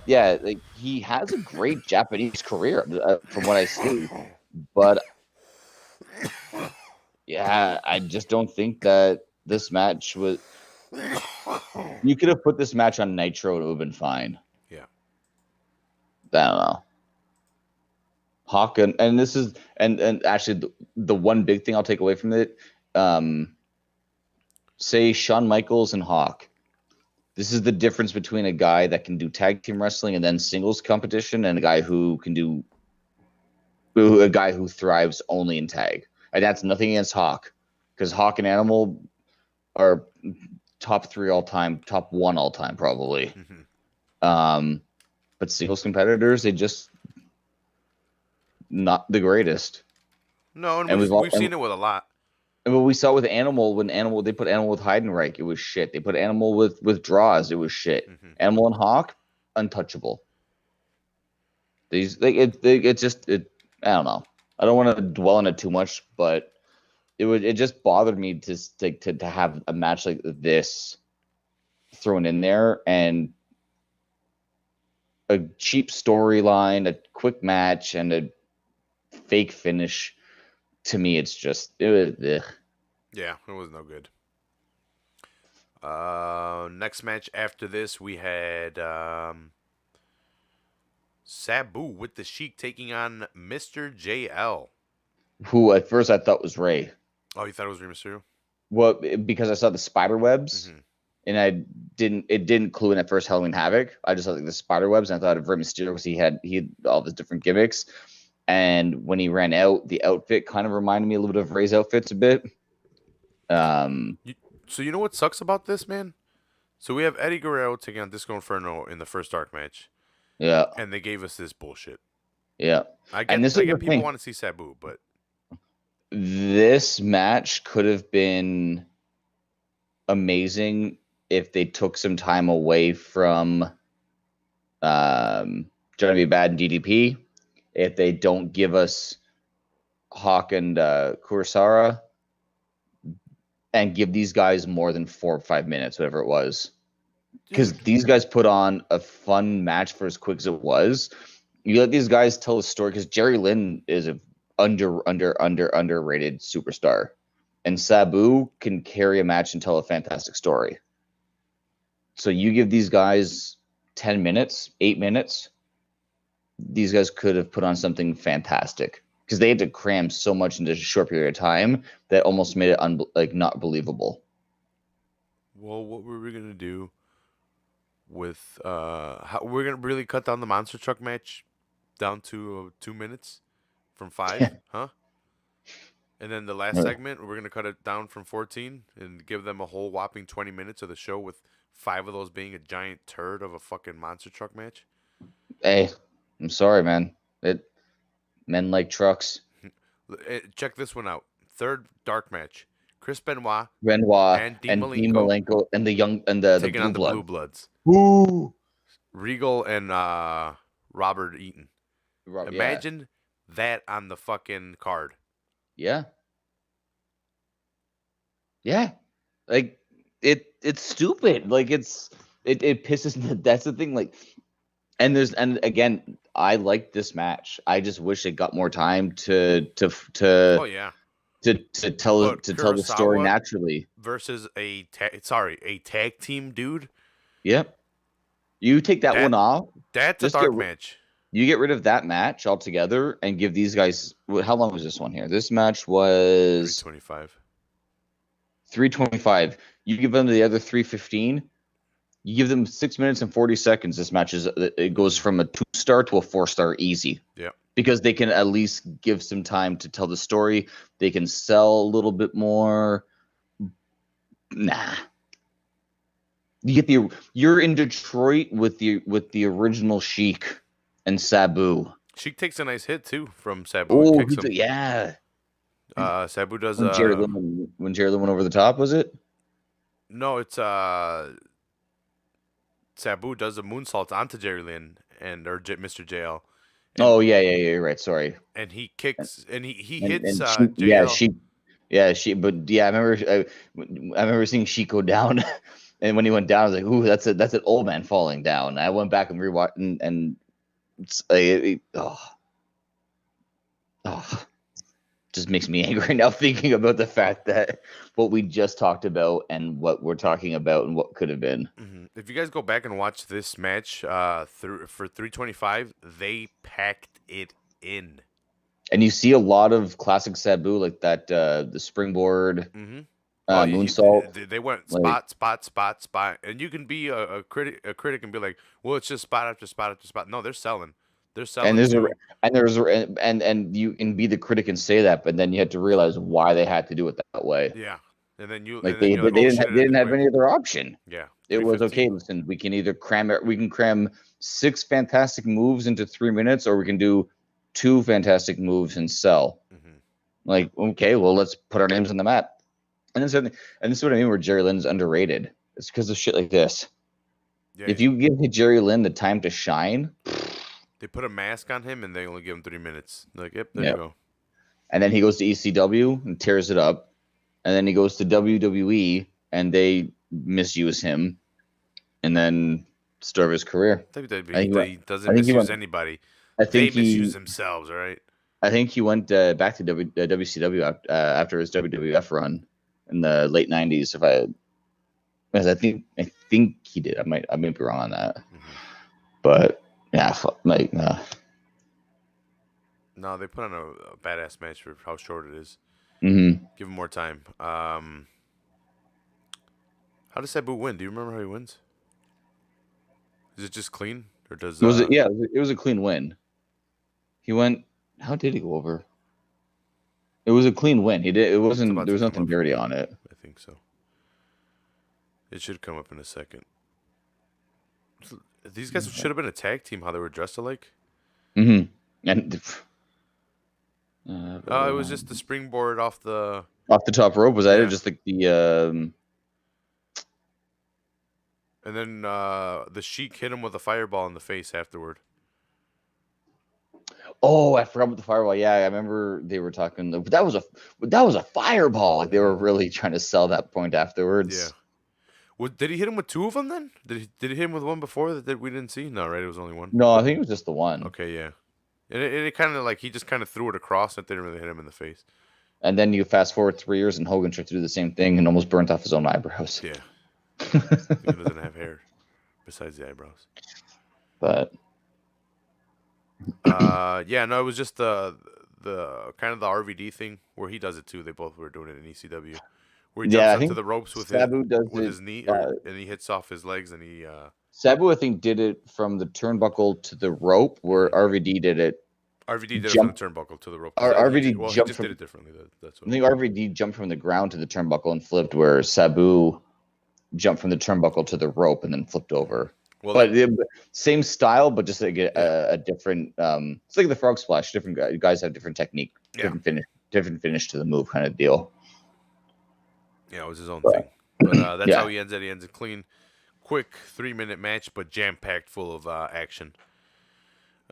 Yeah, like he has a great Japanese career from what I see, but yeah, I just don't think that this match was. You could have put this match on Nitro; it would have been fine. Yeah. I don't know. Hawk and this is and actually the one big thing I'll take away from it, say Shawn Michaels and Hawk. This is the difference between a guy that can do tag team wrestling and then singles competition, and a guy who thrives only in tag. And that's nothing against Hawk, because Hawk and Animal are top 3 all time, top 1 all time probably. Mm-hmm. But singles competitors, they just not the greatest. No, and we've seen it with a lot. And what we saw with Animal, they put Animal with Heidenreich, it was shit. They put Animal with Draws, it was shit. Mm-hmm. Animal and Hawk, untouchable. These it's just I don't know. I don't want to dwell on it too much, but it just bothered me to have a match like this thrown in there, and a cheap storyline, a quick match, and a fake finish. To me, it was Yeah, it was no good. Next match after this, we had Sabu with the Sheik taking on Mr. JL. who at first I thought was Ray. Oh, you thought it was Rey Mysterio? Well, because I saw the spider webs, Mm-hmm. and it didn't clue in at first Halloween Havoc. I just saw like the spider webs, and I thought of Rey Mysterio because he had all his different gimmicks. And when he ran out, the outfit kind of reminded me a little bit of Ray's outfits a bit. So you know what sucks about this, man? So we have Eddie Guerrero taking on Disco Inferno in the first dark match, Yeah, and they gave us this bullshit. yeah. I And this is the get people thing. want to see Sabu, but This match could have been amazing if they took some time away from Johnny B. Bad and DDP. If they don't give us Hawk and Kurosawa, and give these guys more than 4 or 5 minutes, whatever it was. Because these guys put on a fun match for as quick as it was. You let these guys tell a story, because Jerry Lynn is a underrated superstar, and Sabu can carry a match and tell a fantastic story. So you give these guys 10 minutes, 8 minutes, these guys could have put on something fantastic, because they had to cram so much into a short period of time that almost made it not believable. Well, what were we gonna do with we're gonna really cut down the monster truck match down to 2 minutes from 5, huh? And then the last segment, we're gonna cut it down from 14 and give them a whole whopping 20 minutes of the show, with 5 of those being a giant turd of a fucking monster truck match. Hey, I'm sorry, man. Men like trucks. Check this one out. Third dark match: Chris Benoit Renoir Dean and Dean Malenko Malenko and the taking Blue on the Blood. Blue Bloods. Woo! Regal and Robert Eaton. Yeah. Imagine that on the fucking card. Yeah. Yeah. Like it's stupid. Like it pisses me. That's the thing. Like, and again, I like this match. I just wish it got more time to Oh yeah. to tell But tell the story Kurosawa naturally. versus a tag team dude. Yep. You take that one off. That's a Just dark match. You get rid of that match altogether and give these guys. How long was this one here? This match was 325. 3:25. You give them the other 3:15. You give them 6 minutes and 40 seconds. This match it goes from a 2-star to a 4-star easy. Yeah. Because they can at least give some time to tell the story. They can sell a little bit more. Nah. You're in Detroit with the original Sheik and Sabu. Sheik takes a nice hit too from Sabu and Oh, kicks him. yeah. Sabu does When Jerry Lynn went over the top, was it? no, it's Sabu does a moonsault onto Jerry Lynn Mr. JL. Oh yeah, you're right. Sorry. And he kicks and he And hits she, JL. but yeah, I remember seeing Sheik go down, and when he went down, I was like, "Ooh, that's an old man falling down." I went back and rewatched, and just makes me angry now thinking about the fact that what we just talked about and what we're talking about and what could have been. Mm-hmm. If you guys go back and watch this match for 325, they packed it in. And you see a lot of classic Sabu, like that the springboard, moonsault. They went spot, and you can be a critic and be like, well, it's just spot after spot after spot. No, they're selling. And you can be the critic and say that, but then you had to realize why they had to do it that way. Yeah, and then they like, oh, didn't have any other option. Yeah, it was okay. Listen, we can either cram 6 fantastic moves into 3 minutes, or we can do 2 fantastic moves and sell. Mm-hmm. Like, okay, well, let's put our names on the map. And this is what I mean, where Jerry Lynn's underrated. It's because of shit like this. Yeah, if you give Jerry Lynn the time to shine, they put a mask on him and they only give him 3 minutes. Like, yep, there you go. And then he goes to ECW and tears it up. And then he goes to WWE and they misuse him. And then start his career. WWE doesn't misuse anybody. They misuse themselves, right? I think he went back to WCW after his WWF run in the late 90s. I think he did. I might be wrong on that. Mm-hmm. But yeah, no, they put on a badass match for how short it is. Mm-hmm. Give him more time. How does Sabu win? Do you remember how he wins? Is it just clean, or does it was a clean win. He went. How did he go over? It was a clean win. He did. It wasn't. There was nothing dirty on it. I think so. It should come up in a second. These guys should have been a tag team. How they were dressed alike. Mm-hmm. And it was just the springboard off the top rope. Was that it? Just like the. And then the Sheik hit him with a fireball in the face afterward. Oh, I forgot about the fireball. Yeah, I remember they were talking. That was a fireball. Like they were really trying to sell that point afterwards. Yeah. Did he hit him with 2 of them then? Did he hit him with one before that we didn't see? No, right? It was only one. No, I think it was just the one. Okay, yeah. And it kind of like he just kind of threw it across and didn't really hit him in the face. And then you fast forward 3 years and Hogan tried to do the same thing and almost burnt off his own eyebrows. Yeah. He doesn't have hair besides the eyebrows. But it was just the kind of the RVD thing where he does it too. They both were doing it in ECW. Where he jumps up to the ropes with his knee, and he hits off his legs, and he. Sabu, I think, did it from the turnbuckle to the rope, where RVD did it. RVD did it from the turnbuckle to the rope. RVD jumped he just did it differently. That's what I think RVD jumped from the ground to the turnbuckle and flipped, where Sabu jumped from the turnbuckle to the rope and then flipped over. Well, but same style, but just like a different. It's like the frog splash. Different guys have different technique, different finish to the move, kind of deal. Yeah, it was his own thing. But that's how he ends it. He ends a clean, quick 3-minute match, but jam-packed full of action.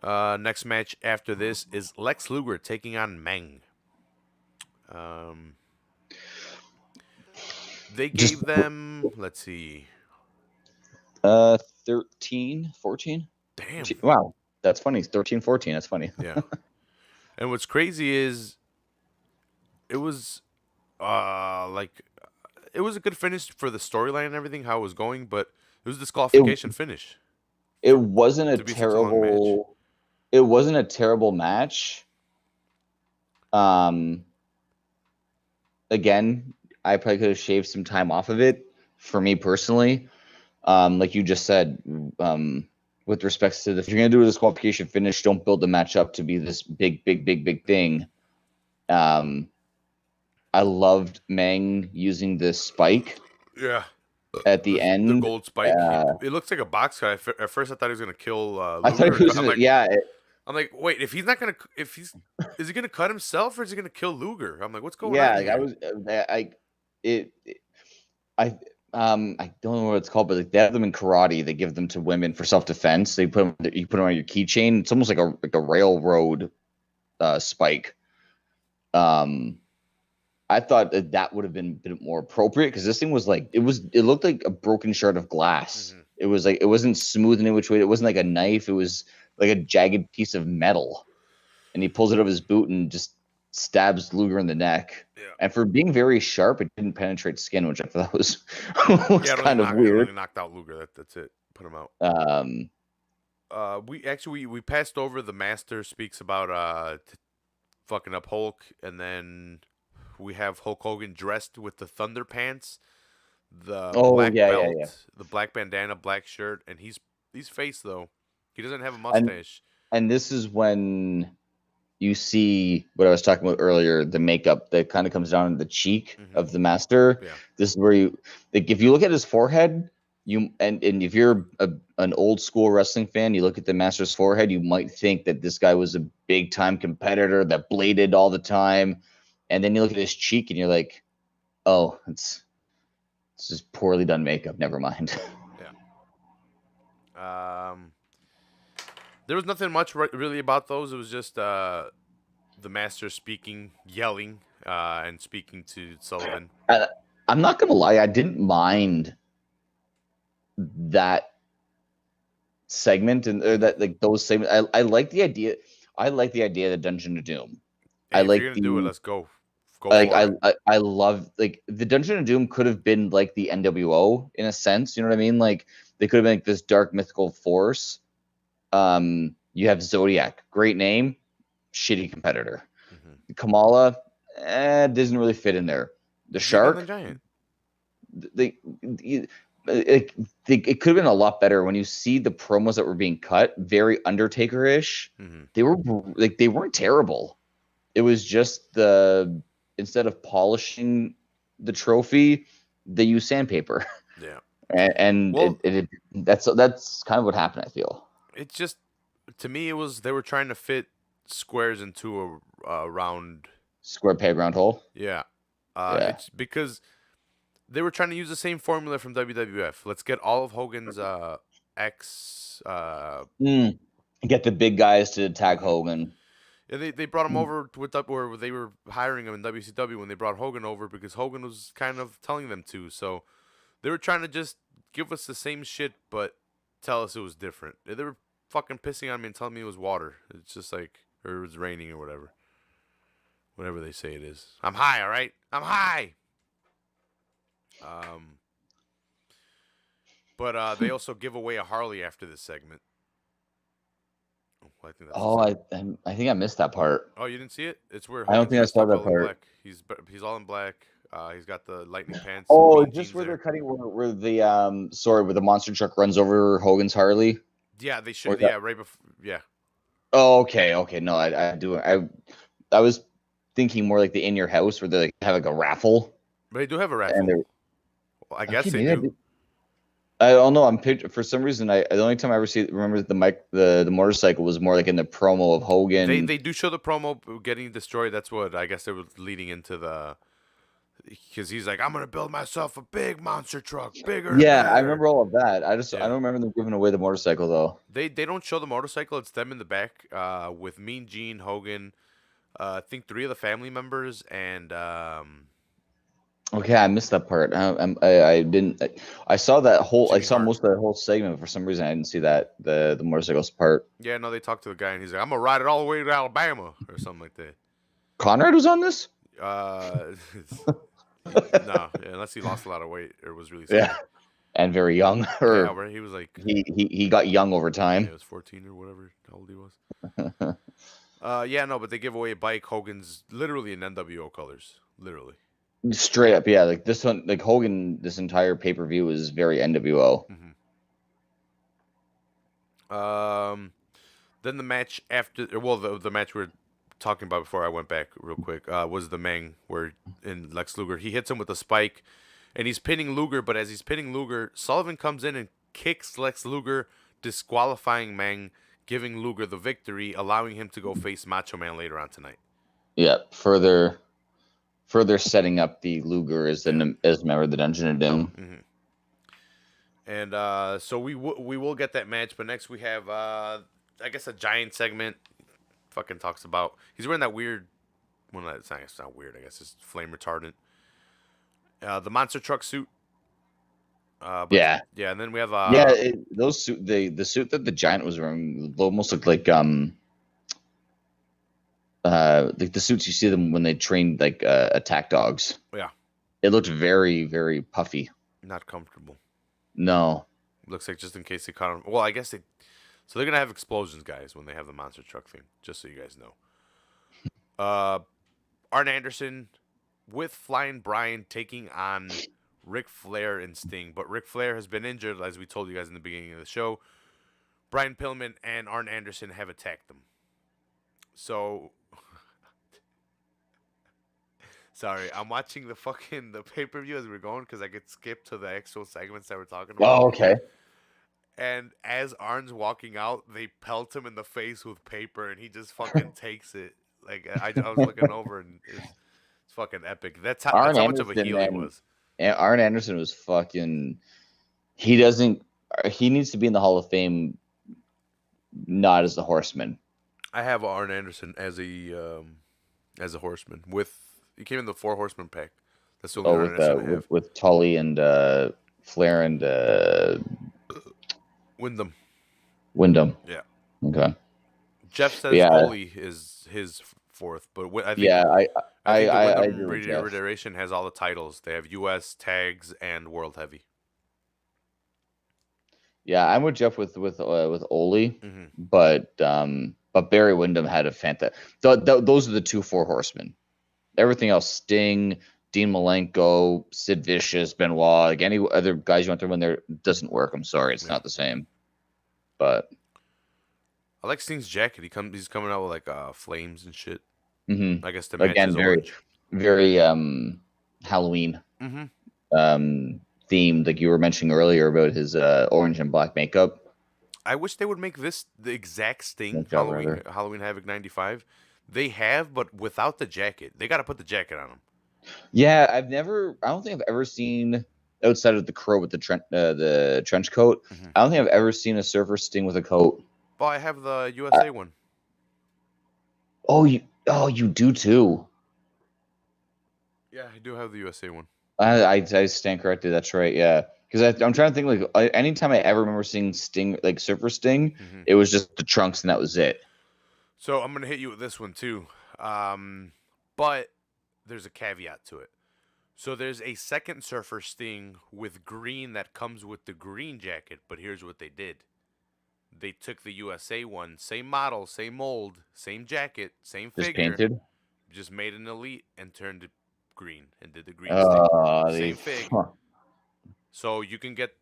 Next match after this is Lex Luger taking on Meng. They gave them, let's see. 13, 14? Damn. Wow. That's funny. 13, 14. That's funny. Yeah. And what's crazy is it was it was a good finish for the storyline and everything, how it was going, but it was a disqualification finish. It wasn't a terrible match. Again, I probably could have shaved some time off of it for me personally. Like you just said, with respects to if you're gonna do a disqualification finish, don't build the match up to be this big thing. I loved Meng using this spike Yeah. at the The end. gold spike. It looks like a box cut. At first, I thought he was gonna kill I thought Luger. he was gonna, yeah, I'm like, wait, if he's not gonna, if he's, is he gonna cut himself or is he gonna kill Luger? I'm like, what's going yeah. on Like I here? was, it, I, I don't know what it's called, but like they have them in karate. They give them to women for self defense. They put them, you put them on your keychain. It's almost like a railroad spike. I thought that would have been a bit more appropriate because this thing was like it looked like a broken shard of glass. Mm-hmm. It was like it wasn't smooth in any which way. It wasn't like a knife. It was like a jagged piece of metal. And he pulls it out of his boot and just stabs Luger in the neck. Yeah. And for being very sharp, it didn't penetrate skin, which I thought was kind of It weird. only knocked out Luger. That's it. Put him out. We passed over the Master speaks about fucking up Hulk, and then we have Hulk Hogan dressed with the Thunder pants, the black belt, the black bandana, black shirt, and he's face though. He doesn't have a mustache. And this is when you see what I was talking about earlier, the makeup that kind of comes down the cheek of the Master. Yeah. This is where you, like, if you look at his forehead, and if you're an old school wrestling fan, you look at the Master's forehead, you might think that this guy was a big time competitor that bladed all the time. And then you look at his cheek and you're like, oh, it's just poorly done makeup. Never mind. Yeah. There was nothing much really about those. It was just the Master speaking, yelling, and speaking to Sullivan. I'm not gonna lie, I didn't mind that segment or that, like, those segments. I like the idea. I like the idea of the Dungeon of Doom. Hey, if you're gonna do it, let's go. Like I love, like, the Dungeon of Doom could have been like the NWO in a sense. You know what I mean? Like they could have been like this dark mythical force. You have Zodiac, great name, shitty competitor. Mm-hmm. Kamala, doesn't really fit in there. The Shark, the Giant. It could have been a lot better when you see the promos that were being cut. Very Undertaker-ish. Mm-hmm. They weren't terrible. It was just instead of polishing the trophy, they used sandpaper. Yeah, and that's kind of what happened, I feel. It's just, to me, it was they were trying to fit squares into a round square peg round hole. Yeah. It's because they were trying to use the same formula from WWF. Let's get all of Hogan's get the big guys to tag Hogan. Yeah, they brought him over where they were hiring him in WCW when they brought Hogan over because Hogan was kind of telling them to. So they were trying to just give us the same shit, but tell us it was different. They were fucking pissing on me and telling me it was water. It's just like, or it was raining or whatever. Whatever they say it is. I'm high, all right? I'm high. But they also give away a Harley after this segment. I think I missed that part. Oh, you didn't see it? It's where I don't think I saw that part. Black. He's all in black. He's got the lightning pants. Oh, just where they're cutting where the monster truck runs over Hogan's Harley. Yeah, they should. Yeah, right before. Yeah. Oh, okay. No, I was thinking more like the In Your House where they have like a raffle. But they do have a raffle. Well, I guess they do. I don't know. For some reason, the only time I ever remember the motorcycle was more like in the promo of Hogan. They do show the promo getting destroyed. That's what I guess they were leading into because he's like, I'm gonna build myself a big monster truck, bigger. Yeah, I remember all of that. I don't remember them giving away the motorcycle though. They don't show the motorcycle. It's them in the back with Mean Gene, Hogan, I think 3 of the family members, and okay, I missed that part. I didn't. I saw that whole. Jimmy Hart. Most of that whole segment. For some reason, I didn't see that the motorcycles part. Yeah, no, they talked to the guy, and he's like, "I'm gonna ride it all the way to Alabama," or something like that. Conrad was on this. No, unless he lost a lot of weight or was really skinny. Yeah, and very young. Yeah, he was like he got young over time. Yeah, he was 14 or whatever. How old he was. Yeah, no, but they give away a bike. Hogan's literally in NWO colors, literally. Straight up, yeah. Like this one, like Hogan, this entire pay-per-view is very NWO. Then the match after, well, the match we were talking about before I went back real quick was the Meng, where in Lex Luger he hits him with a spike, and he's pinning Luger. But as he's pinning Luger, Sullivan comes in and kicks Lex Luger, disqualifying Meng, giving Luger the victory, allowing him to go face Macho Man later on tonight. Yeah, further setting up the Luger as a member of the Dungeon of Doom. And so we will get that match, but next we have I guess a giant segment. Fucking talks about he's wearing that weird. Well, it's not weird. I guess it's flame retardant. The monster truck suit. Yeah, yeah, and then we have those suit the suit that the Giant was wearing almost looked like the suits you see them when they train like attack dogs. Yeah, it looked very, very puffy. Not comfortable. No, looks like just in case they caught him. Well, I guess they. So they're gonna have explosions, guys, when they have the monster truck thing. Just so you guys know. Arn Anderson with Flying Brian taking on Ric Flair and Sting, but Ric Flair has been injured, as we told you guys in the beginning of the show. Brian Pillman and Arn Anderson have attacked them. So, sorry, I'm watching the pay-per-view as we're going because I could skip to the actual segments that we're talking about. Oh, okay. And as Arn's walking out, they pelt him in the face with paper, and he just fucking takes it. Like I was looking over, and it's fucking epic. That's how much of a heel he was. Arn Anderson was fucking. He doesn't. He needs to be in the Hall of Fame, not as the Horseman. I have Arn Anderson as a Horseman. He came in the 4 Horseman pack. That's the only Arn Anderson I have. With Tully and Flair and Wyndham. Yeah. Okay. Jeff says Foley is his 4th, but I think I think the Wyndham Reiteration has all the titles. They have U.S. tags and World Heavy. Yeah, I'm with Jeff with Ole, but Barry Windham had a fantastic. Those are the 2 4 Horsemen. Everything else, Sting, Dean Malenko, Sid Vicious, Benoit, like any other guys you want to throw in there, doesn't work. I'm sorry, it's not the same. But I like Sting's jacket. He's coming out with like flames and shit. Mm-hmm. I guess the match is very, orange. Very Halloween themed, like you were mentioning earlier about his orange and black makeup. I wish they would make this the exact Sting Halloween Havoc 95. They have, but without the jacket. They got to put the jacket on him. Yeah, I don't think I've ever seen, outside of the Crow with the trench coat, I don't think I've ever seen a Surfer Sting with a coat. Well, I have the USA one. Oh, you do too. Yeah, I do have the USA one. I stand corrected. That's right. Yeah, because I'm trying to think, like, anytime I ever remember seeing Sting, like Surfer Sting, it was just the trunks and that was it. So I'm gonna hit you with this one too, but there's a caveat to it. So there's a second Surfer Sting with green that comes with the green jacket, but here's what they did. They took the USA one, same model, same mold, same jacket, same figure, painted, just made an Elite and turned it green and did the green Sting. Same fig. So you can get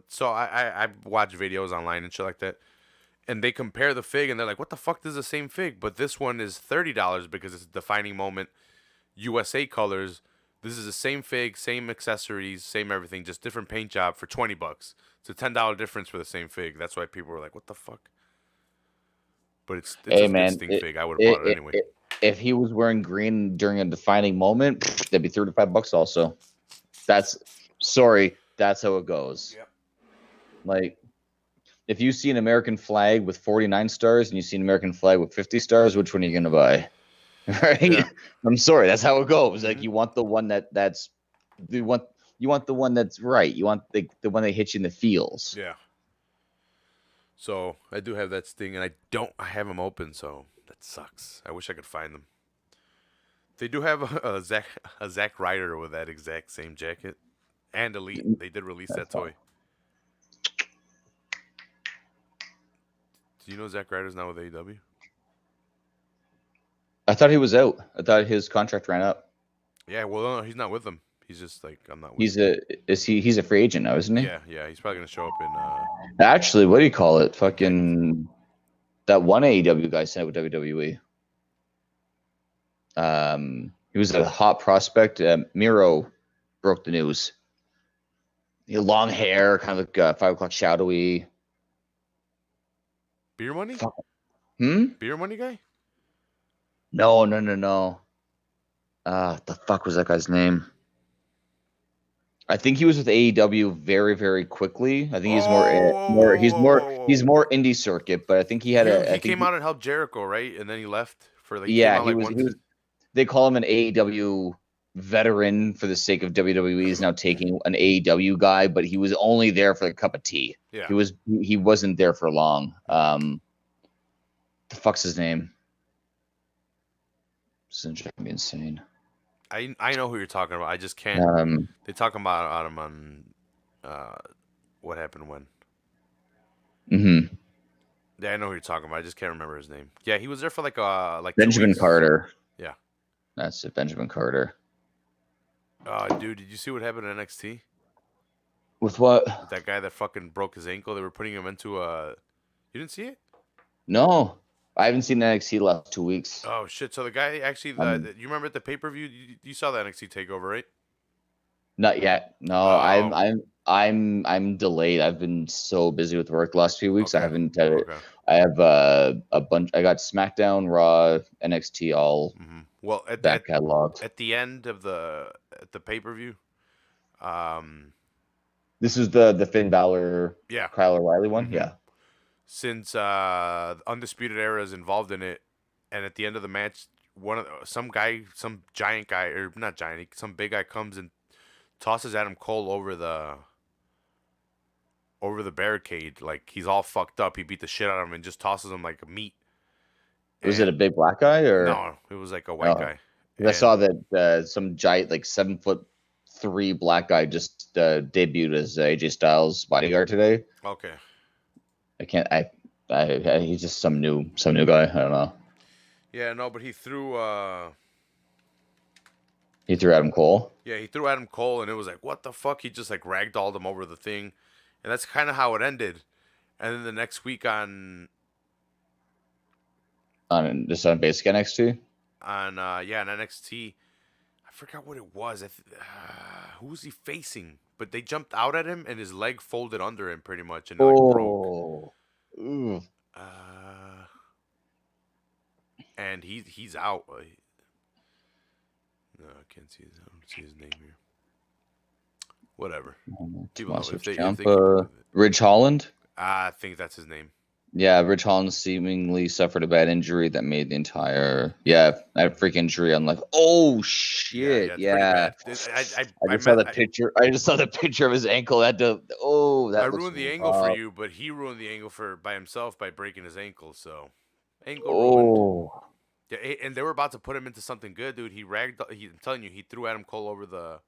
So I watch videos online and shit like that. And they compare the fig, and they're like, what the fuck, this is the same fig, but this one is $30 because it's a defining moment, USA colors. This is the same fig, same accessories, same everything, just different paint job for $20. It's a $10 difference for the same fig. That's why people were like, what the fuck? But it's a good Sting fig. I would have bought it anyway. If he was wearing green during a defining moment, that'd be $35 also. That's how it goes. Yep. Like, if you see an American flag with 49 stars and you see an American flag with 50 stars, which one are you gonna buy? Right? Yeah. I'm sorry, that's how it goes. Like, you want the one that's you want the one that's right. You want the one that hits you in the feels. Yeah. So I do have that Sting, and I have them open, so that sucks. I wish I could find them. They do have a Zack Ryder with that exact same jacket and Elite. They did release that toy. Do you know Zack Ryder's now with AEW? I thought he was out. I thought his contract ran up. Yeah, well, no, he's not with them. He's just like, I'm not with. He's a free agent now, isn't he? Yeah, yeah, he's probably gonna show up in Actually, what do you call it? Impact. Fucking that one AEW guy signed with WWE. He was a hot prospect. Miro broke the news. He had long hair, kind of like 5 o'clock shadowy. Beer money? Fuck. Hmm. Beer money guy? No, no, no, no. The fuck was that guy's name? I think he was with AEW very, very quickly. I think he's more, Oh, more. He's more. He's whoa. more indie circuit, but I think he had a. I He think, came out and helped Jericho, right? And then he left for like he came yeah, out he like was. He once. was. They call him an AEW veteran for the sake of WWE. Is now taking an AEW guy, but he was only there for a cup of tea. Yeah. He was. He wasn't there for long. The fuck's his name? This is driving me insane. I know who you're talking about. I just can't. They talk about him on what happened when. Mm-hmm. Yeah, I know who you're talking about. I just can't remember his name. Yeah, he was there for like 2 Benjamin weeks. Carter. Yeah. That's it, Benjamin Carter. Dude, did you see what happened at NXT? With what? With that guy that fucking broke his ankle. They were putting him into a. You didn't see it? No, I haven't seen NXT the last 2 weeks. Oh shit! So the guy actually, you remember at the pay per view? You saw the NXT takeover, right? Not yet. No, I'm Oh, I'm I'm delayed. I've been so busy with work the last few weeks. I okay, haven't. okay. I have a bunch. I got SmackDown, Raw, NXT all Well, back cataloged. at the end of the pay per view, um, This is the Finn Balor, yeah. Kyle O'Reilly one. hmm Yeah. Since Undisputed Era is involved in it, and at the end of the match, some guy, some giant guy, or not giant, some big guy comes and tosses Adam Cole over the barricade. Like he's all fucked up. He beat the shit out of him and just tosses him like meat. Was it a And big black guy or? no, it was like a white Oh, guy. 'cause I saw And that some giant, like 7'3" black guy just debuted as AJ Styles bodyguard today. okay, I can't. He's just some new guy. I don't know. yeah, no, but he threw. He threw Adam Cole Yeah, he threw Adam Cole, and it was like, what the fuck? He just like ragdolled him over the thing, and that's kind of how it ended. And then the next week on basic NXT. on on NXT, I forgot what it was. Who was he facing? But they jumped out at him, and his leg folded under him pretty much, and it like broke. Oh, ooh. Uh, and he's out. No, I can't see I don't see his name here. Whatever. People know Tommaso if they keep Ciampa, Ridge Holland. I think that's his name. Yeah, Ridge Holland seemingly suffered a bad injury that made the entire a freak injury. I'm like, oh shit, It's yeah. pretty bad. I just saw the picture. I just saw the picture of his ankle. That that I looks ruined the angle for you, but he ruined the angle by himself by breaking his ankle. So, ankle ruined. Oh, Yeah, and they were about to put him into something good, dude. I'm telling you, he threw Adam Cole over the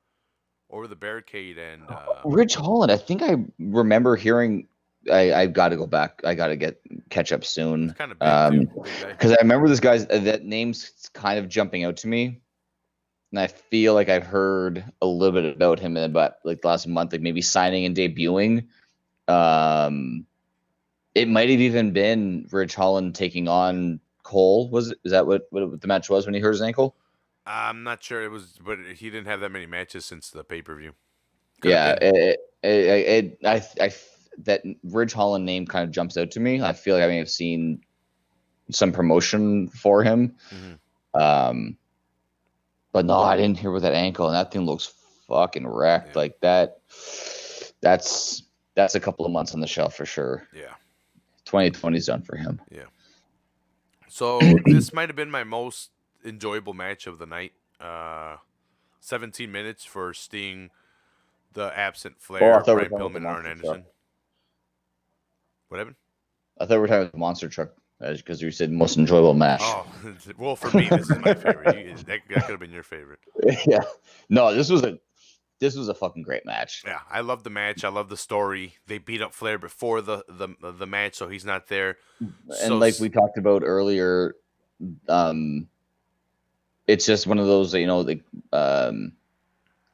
barricade, and Ridge Holland. I think I remember hearing. I got to go back. I got to catch up soon. he's kind of big too. Big guy. Because I remember this guy's that name's kind of jumping out to me, and I feel like I've heard a little bit about him in about like the last month, like maybe signing and debuting. It might have even been Ridge Holland taking on Cole. Is that what the match was when he hurt his ankle? I'm not sure it was, but he didn't have that many matches since the pay per view. Yeah, that Ridge Holland name kind of jumps out to me. I feel like I may have seen some promotion for him. Mm-hmm. But no, I didn't hear with that ankle, and that thing looks fucking wrecked. Yeah. Like that. That's a couple of months on the shelf for sure. Yeah. 2020's done for him. Yeah. So this might have been my most enjoyable match of the night. 17 minutes for Sting, the absent Flair, Brian Pillman, and Arn Anderson. What happened? I thought we were talking about the monster truck because you said most enjoyable match. Oh, well, for me, this is my favorite. That could have been your favorite. Yeah. No, this was a fucking great match. Yeah, I love the match. I love the story. They beat up Flair before the match, so he's not there. And like we talked about earlier, it's just one of those, like um,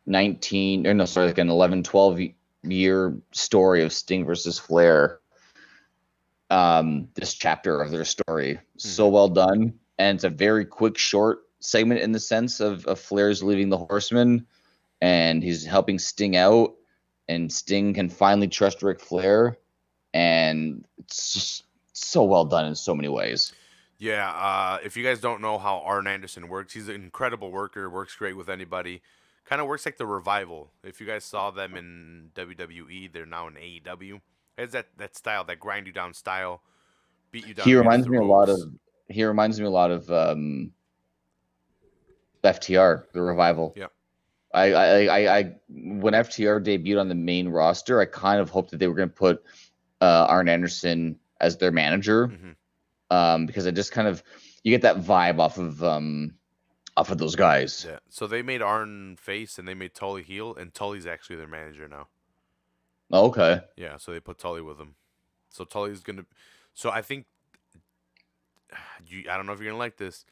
19 or no, sorry, like an 11, 12 year story of Sting versus Flair. This chapter of their story, so Hmm. well done, and it's a very quick, short segment in the sense of Flair's leaving the Horsemen, and he's helping Sting out, and Sting can finally trust Ric Flair, and it's just so well done in so many ways. Yeah, if you guys don't know how Arn Anderson works, he's an incredible worker, works great with anybody. Kind of works like the Revival. If you guys saw them in WWE, they're now in AEW. It's that style, that grind you down style, beat you down He against reminds the me a lot ropes. of he reminds me a lot of FTR, the Revival. Yeah. When FTR debuted on the main roster, I kind of hoped that they were going to put Arn Anderson as their manager, Hmm. because it just kind of, you get that vibe off of those guys. Yeah. So they made Arn face and they made Tully heel, and Tully's actually their manager now. Okay. Yeah. So they put Tully with him. So Tully's gonna. So I think I don't know if you're gonna like this.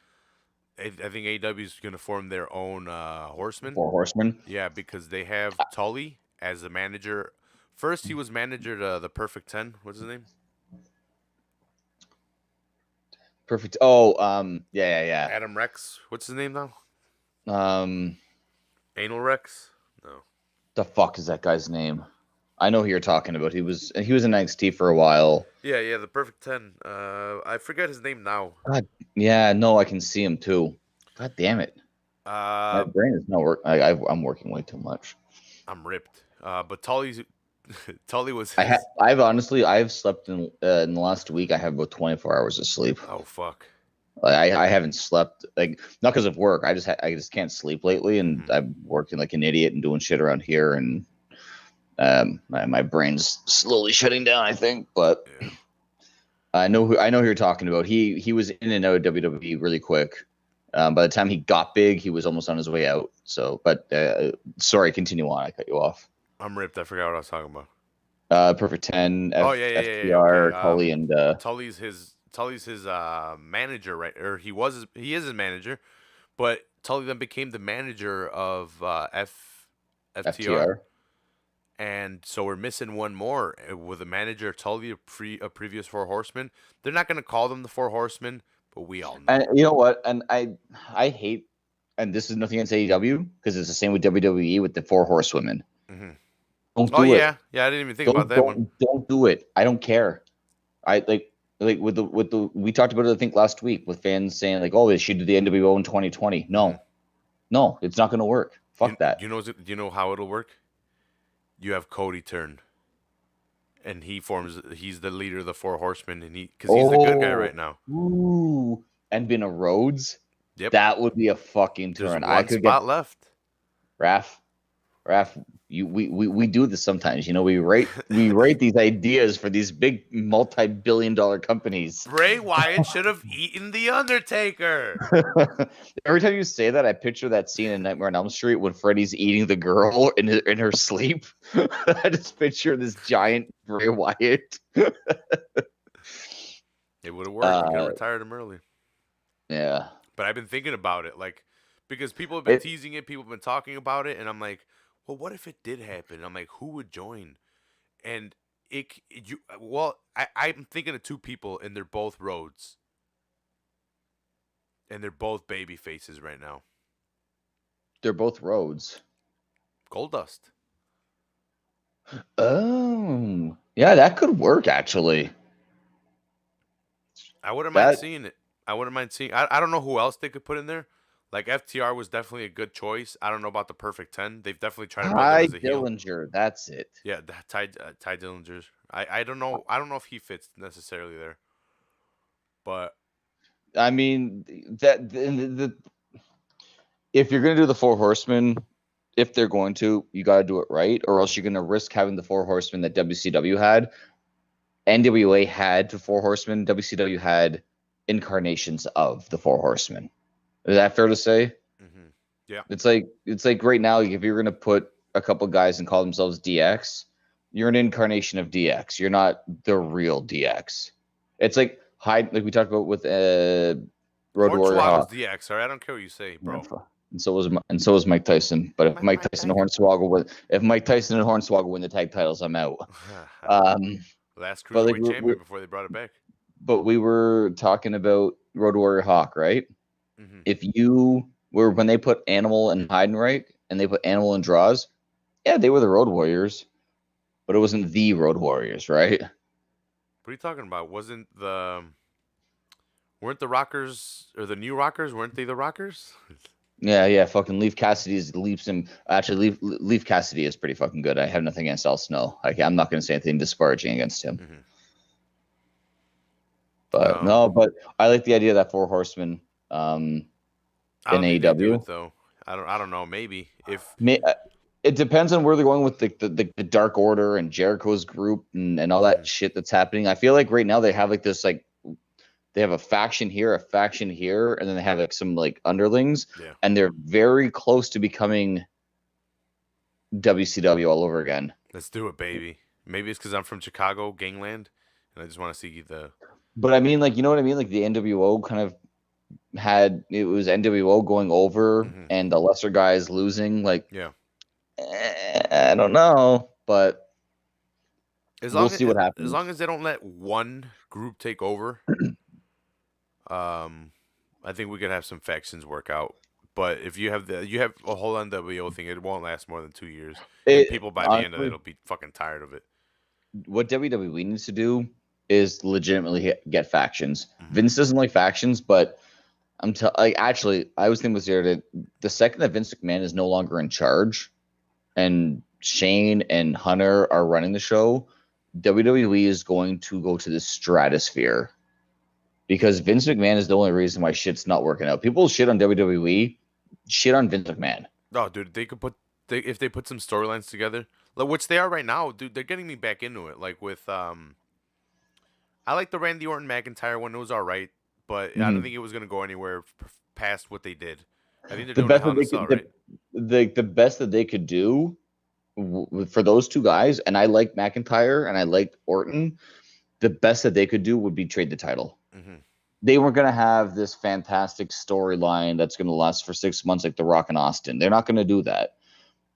I think AEW is gonna form their own Horsemen. Four Horsemen. Yeah, because they have Tully as the manager. First, he was manager to the Perfect 10. What's his name? Perfect. Oh, yeah. Adam Rex. What's his name now? Um, Anal Rex? No. the fuck is that guy's name? I know who you're talking about. He was in NXT for a while. Yeah, the Perfect 10. I forget his name now. God, yeah, no, I can see him too. God damn it, my Uh, brain is not work. I'm working way too much. I'm ripped. But Tully's Tully was I have. his. I've slept in the last week. I have about 24 hours of sleep. Oh fuck. Like, I haven't slept, like, not because of work. I just can't sleep lately, and Hmm. I'm working like an idiot and doing shit around here, and my brain's slowly shutting down, I think. But Yeah. I know who you're talking about. He was in and out of WWE really quick. By the time he got big, he was almost on his way out. So, but sorry, continue on. I cut you off. I'm ripped. I forgot what I was talking about. Perfect 10, Oh yeah. Okay. FTR, Tully, and Tully's his manager, right? Or he is his manager, but Tully then became the manager of FTR, FTR. and so we're missing one more with a manager Tully, a previous Four Horsemen. They're not gonna call them the Four Horsemen, but we all And know. you know what? And I hate, and this is nothing against AEW, because it's the same with WWE with the Four Horsewomen. Hmm. Don't Oh do it. yeah. I didn't even think about that one. Don't do it. I don't care. I like with the we talked about it, I think, last week, with fans saying like, oh, they should do the NWO in 2020. Hmm. No, it's not going to work. You Fuck that. you know you know how it'll work? You have Cody turn, and he's the leader of the Four Horsemen, and because he's the good guy Oh, right now. ooh, and been a Rhodes. Yep. That would be a fucking There's turn. I one could get spot left. Raph. Raph, we do this sometimes. We rate these ideas for these big multi-billion-dollar companies. Bray Wyatt should have eaten the Undertaker. Every time you say that, I picture that scene in Nightmare on Elm Street when Freddy's eating the girl in her sleep. I just picture this giant Bray Wyatt. It would have worked. You could have Uh, retired him early. yeah. But I've been thinking about it, like, because people have been It, teasing it, people have been talking about it, and I'm like, well, what if it did happen? I'm like, who would join? And I'm thinking of two people, and they're both Rhodes, and they're both baby faces right now. they're both Rhodes. Goldust. Oh, yeah, that could work actually. I wouldn't mind That seeing it. I wouldn't mind seeing. I don't know who else they could put in there. Like FTR was definitely a good choice. I don't know about the Perfect 10. They've definitely tried to build him Ty as a heel. Dillinger. That's it. Yeah, Ty Dillinger's. I don't know. I don't know if he fits necessarily there. But I mean, that the if you're gonna do the Four Horsemen, if they're going to, you got to do it right, or else you're gonna risk having the Four Horsemen that WCW had. NWA had the Four Horsemen. WCW had incarnations of the Four Horsemen. Is that fair to say? hmm yeah, It's like right now, if you're gonna put a couple guys and call themselves DX, you're an incarnation of DX. You're not the real DX. It's like we talked about with Road Warrior Hornswoggle's Hawk. DX. All right, I don't care what you say, Yeah, bro. and so was Mike Tyson. But if My Mike my Tyson and back. Hornswoggle win the tag titles, I'm out. Um, Last but like cruiserweight champion before they brought it back. we were talking about Road Warrior Hawk, right? Hmm. If you were when they put Animal and Heidenreich and they put Animal and Draws, yeah, they were the Road Warriors, but it wasn't the Road Warriors, right? What are you talking about? Weren't the Rockers or the New Rockers? Weren't they the Rockers? Yeah. Fucking Leaf Cassidy's leaps him. Actually, Leaf Cassidy is pretty fucking good. I have nothing against Al Snow. I'm not going to say anything disparaging against him. Hmm. But no, but I like the idea of that Four Horsemen I in don't think they do AEW. it though. I don't know. Maybe if It depends on where they're going with the Dark Order and Jericho's group and all that shit that's happening. I feel like right now they have like this like they have a faction here, and then they have like some like underlings, and they're very close to becoming WCW all over again. let's do it, baby. Maybe it's because I'm from Chicago, gangland, and I just want to see the. But I mean, like, you know what I mean? Like the NWO kind of it was NWO going over and the lesser guys losing. Like, I don't know, but we'll see what happens. As long as they don't let one group take over, I think we could have some factions work out. But if you have a whole NWO thing, it won't last more than 2 years. And people by the end of it will be fucking tired of it. What WWE needs to do is legitimately get factions. Vince doesn't like factions, but actually, I was thinking this the other day. The second that Vince McMahon is no longer in charge, and Shane and Hunter are running the show, WWE is going to go to the stratosphere. Because Vince McMahon is the only reason why shit's not working out. People shit on WWE, shit on Vince McMahon. No, dude, if they put some storylines together, which they are right now, dude, they're getting me back into it. Like with I like the Randy Orton McIntyre one; it was all right, but I don't think it was gonna go anywhere past what they did. I think they're doing Hell in a Cell, right? The best that they could do for those two guys, and I like McIntyre and I like Orton. The best that they could do would be trade the title. They weren't going to have this fantastic storyline that's going to last for 6 months like The Rock and Austin. They're not going to do that,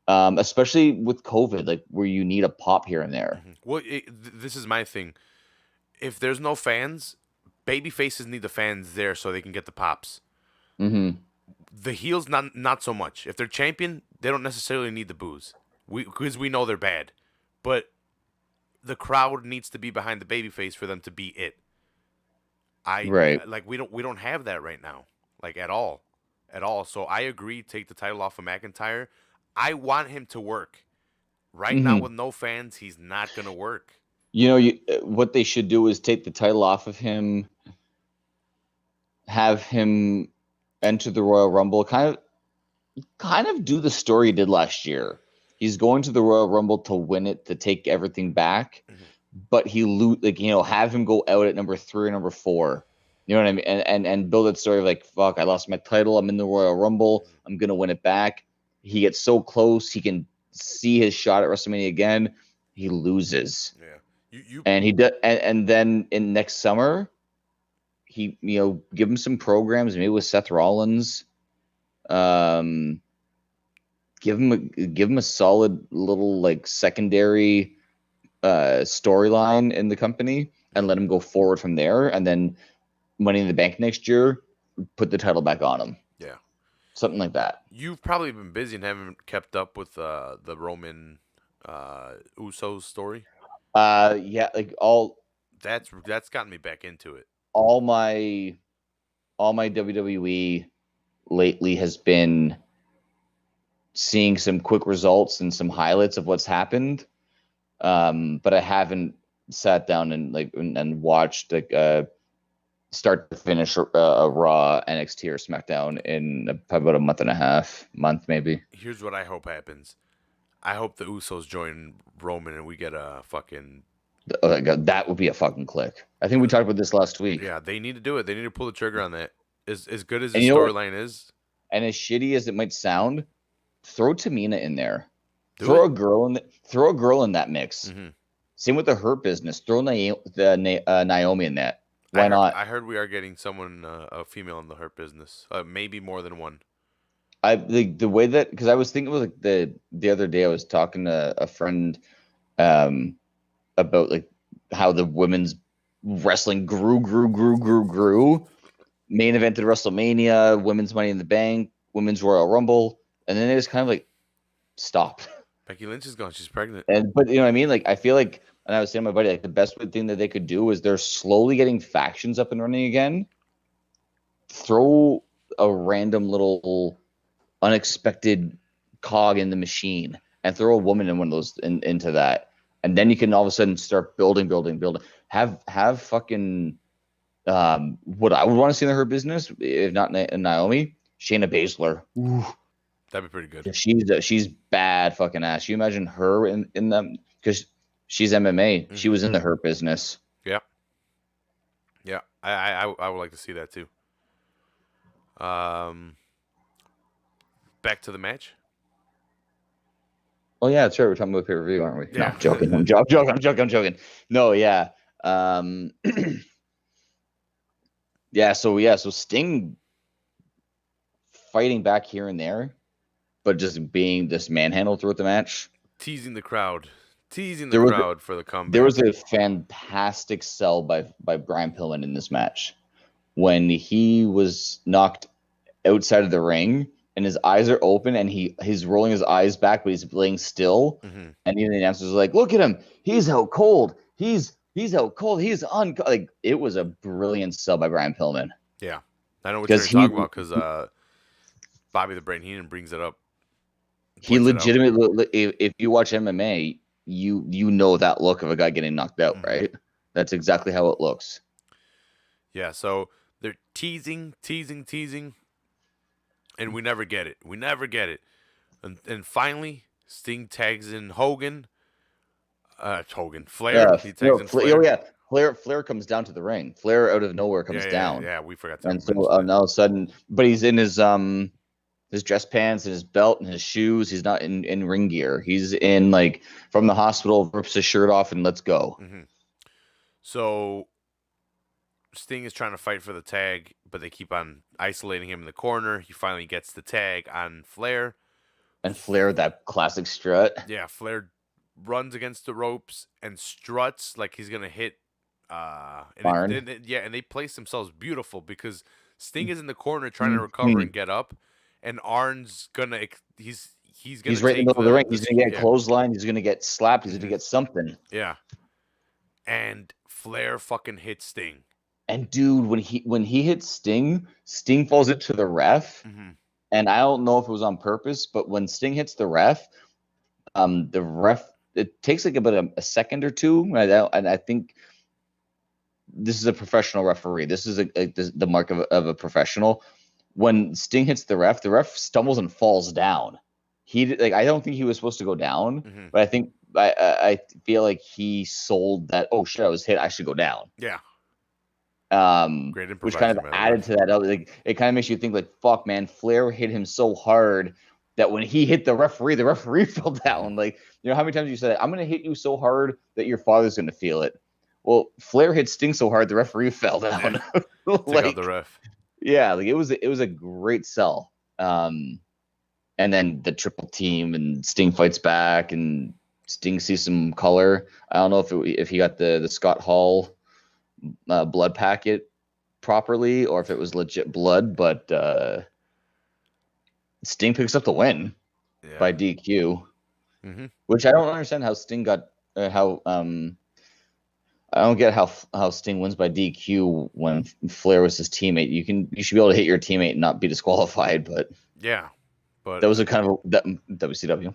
especially with COVID, like where you need a pop here and there. Well, this is my thing. If there's no fans, baby faces need the fans there so they can get the pops. The heels, not so much. If they're champion, they don't necessarily need the boos because we know they're bad. But the crowd needs to be behind the baby face for them to be it. Like we don't have that right now, like at all. So I agree. Take the title off of McIntyre. I want him to work. Right now with no fans, he's not gonna work. You know, what they should do is take the title off of him, have him enter the Royal Rumble, kind of do the story he did last year. He's going to the Royal Rumble to win it, to take everything back. But have him go out at number 3 or number 4. You know what I mean? And build that story of like, fuck, I lost my title. I'm in the Royal Rumble. I'm going to win it back. He gets so close. He can see his shot at WrestleMania again. He loses. Yeah. And he does. And then in next summer, he, give him some programs, maybe with Seth Rollins. Give him a solid little like secondary storyline in the company and let him go forward from there, and then Money in the Bank next year, put the title back on him. Yeah, something like that. You've probably been busy and haven't kept up with the Roman Usos story. Yeah, like all that's gotten me back into it. All my WWE lately has been seeing some quick results and some highlights of what's happened. But I haven't sat down and watched like start to finish a Raw, NXT, or SmackDown in about a month maybe. Here's what I hope happens. I hope the Usos join Roman and we get a fucking. Oh, God, that would be a fucking click. I think we talked about this last week. Yeah, they need to do it. They need to pull the trigger on that. As good as the storyline is, and as shitty as it might sound, throw Tamina in there. Throw a girl in that mix. Same with the Hurt Business. Throw Naomi in that. Why not? I heard we are getting someone a female in the Hurt Business. Maybe more than one. The way that, because I was thinking about like the other day I was talking to a friend um about like how the women's wrestling grew. Main evented WrestleMania, women's Money in the Bank, women's Royal Rumble, and then they just kind of like stop. Becky Lynch is gone. She's pregnant. And but you know what I mean? Like I feel like, and I was saying to my buddy, like the best thing that they could do is they're slowly getting factions up and running again. Throw a random little unexpected cog in the machine and throw a woman in one of those into that, and then you can all of a sudden start building. Have fucking what I would want to see in her business, if not Naomi, Shayna Baszler. Ooh. That'd be pretty good. She's bad fucking ass. You imagine her in them, because she's MMA. Mm-hmm. She was in the Hurt Business. Yeah. Yeah. I would like to see that too. Back to the match. Oh yeah, that's right. We're talking about pay-per-view, aren't we? Yeah. No, I'm joking. I'm joking. No, yeah. Yeah, so Sting fighting back here and there, but just being this manhandled throughout the match. Teasing the crowd for the comeback. There was a fantastic sell by Brian Pillman in this match when he was knocked outside of the ring and his eyes are open and he's rolling his eyes back, but he's laying still. Mm-hmm. And even the announcers are like, "Look at him! He's out cold. He's out cold. He's on." Like, it was a brilliant sell by Brian Pillman. Yeah, I know what you're talking about because Bobby the Brain Heenan brings it up. He legitimately, if you watch MMA, you know that look of a guy getting knocked out, mm-hmm. right? That's exactly how it looks. Yeah, so they're teasing, and we never get it. And finally, Sting tags in Flair. Yeah, he tags in Flair. Oh yeah, Flair comes down to the ring. Flair out of nowhere comes down. Yeah, we forgot to. And so all of a sudden, but he's in his dress pants and his belt and his shoes. He's not in ring gear. He's in like from the hospital, rips his shirt off and let's go. Mm-hmm. So Sting is trying to fight for the tag, but they keep on isolating him in the corner. He finally gets the tag on Flair. And Flair, that classic strut. Yeah, Flair runs against the ropes and struts like he's gonna hit. And they place themselves beautiful because Sting is in the corner trying to recover and get up, and Arn's gonna he's right in the middle of the ring. He's gonna get clothesline. He's gonna get slapped. He's gonna get something. Yeah, and Flair fucking hits Sting. And dude, when he hits Sting falls into the ref. Mm-hmm. And I don't know if it was on purpose, but when Sting hits the ref, it takes like about a second or two, and I think this is a professional referee. This is the mark of a professional. When Sting hits the ref stumbles and falls down. I don't think he was supposed to go down, mm-hmm. but I think I feel like he sold that. Oh shit, I was hit. I should go down. Yeah. Which kind of added to that. Like, it kind of makes you think like, fuck, man, Flair hit him so hard that when he hit the referee fell down. Like, you know how many times you said, "I'm going to hit you so hard that your father's going to feel it." Well, Flair hit Sting so hard the referee fell down. Take out the ref. Yeah, like it was a great sell. And then the triple team and Sting fights back and Sting sees some color. I don't know if he got the Scott Hall blood packet properly or if it was legit blood, but Sting picks up the win by DQ, mm-hmm. which I don't understand how Sting got I don't get how Sting wins by DQ when Flair was his teammate. You should be able to hit your teammate and not be disqualified, but that was a kind of WCW.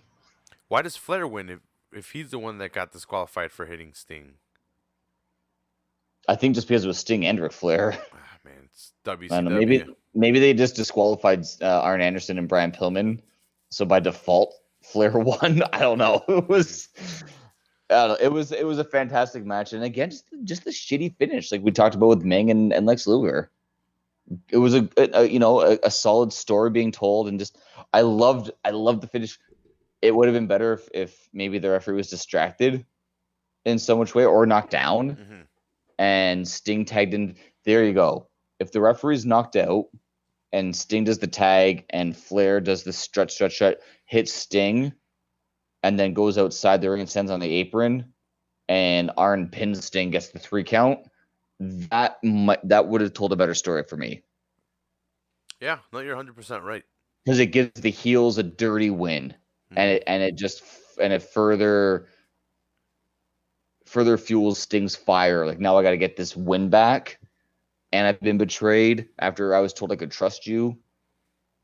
Why does Flair win if he's the one that got disqualified for hitting Sting? I think just because it was Sting and Ric Flair. Man, it's WCW. I don't know, maybe they just disqualified Arn Anderson and Brian Pillman, so by default Flair won. I don't know. It was a fantastic match, and again, just the shitty finish, like we talked about with Meng and Lex Luger. It was a solid story being told, and just I loved the finish. It would have been better if maybe the referee was distracted in so much way or knocked down. Mm-hmm. and Sting tagged in. There you go. If the referee's knocked out and Sting does the tag and Flair does the stretch, hits Sting, and then goes outside the ring and stands on the apron, and Arn pins Sting, gets the 3 count, that would have told a better story for me. Yeah, no, you're 100% right. Because it gives the heels a dirty win, and it further fuels Sting's fire. Like, now I got to get this win back, and I've been betrayed after I was told I could trust you.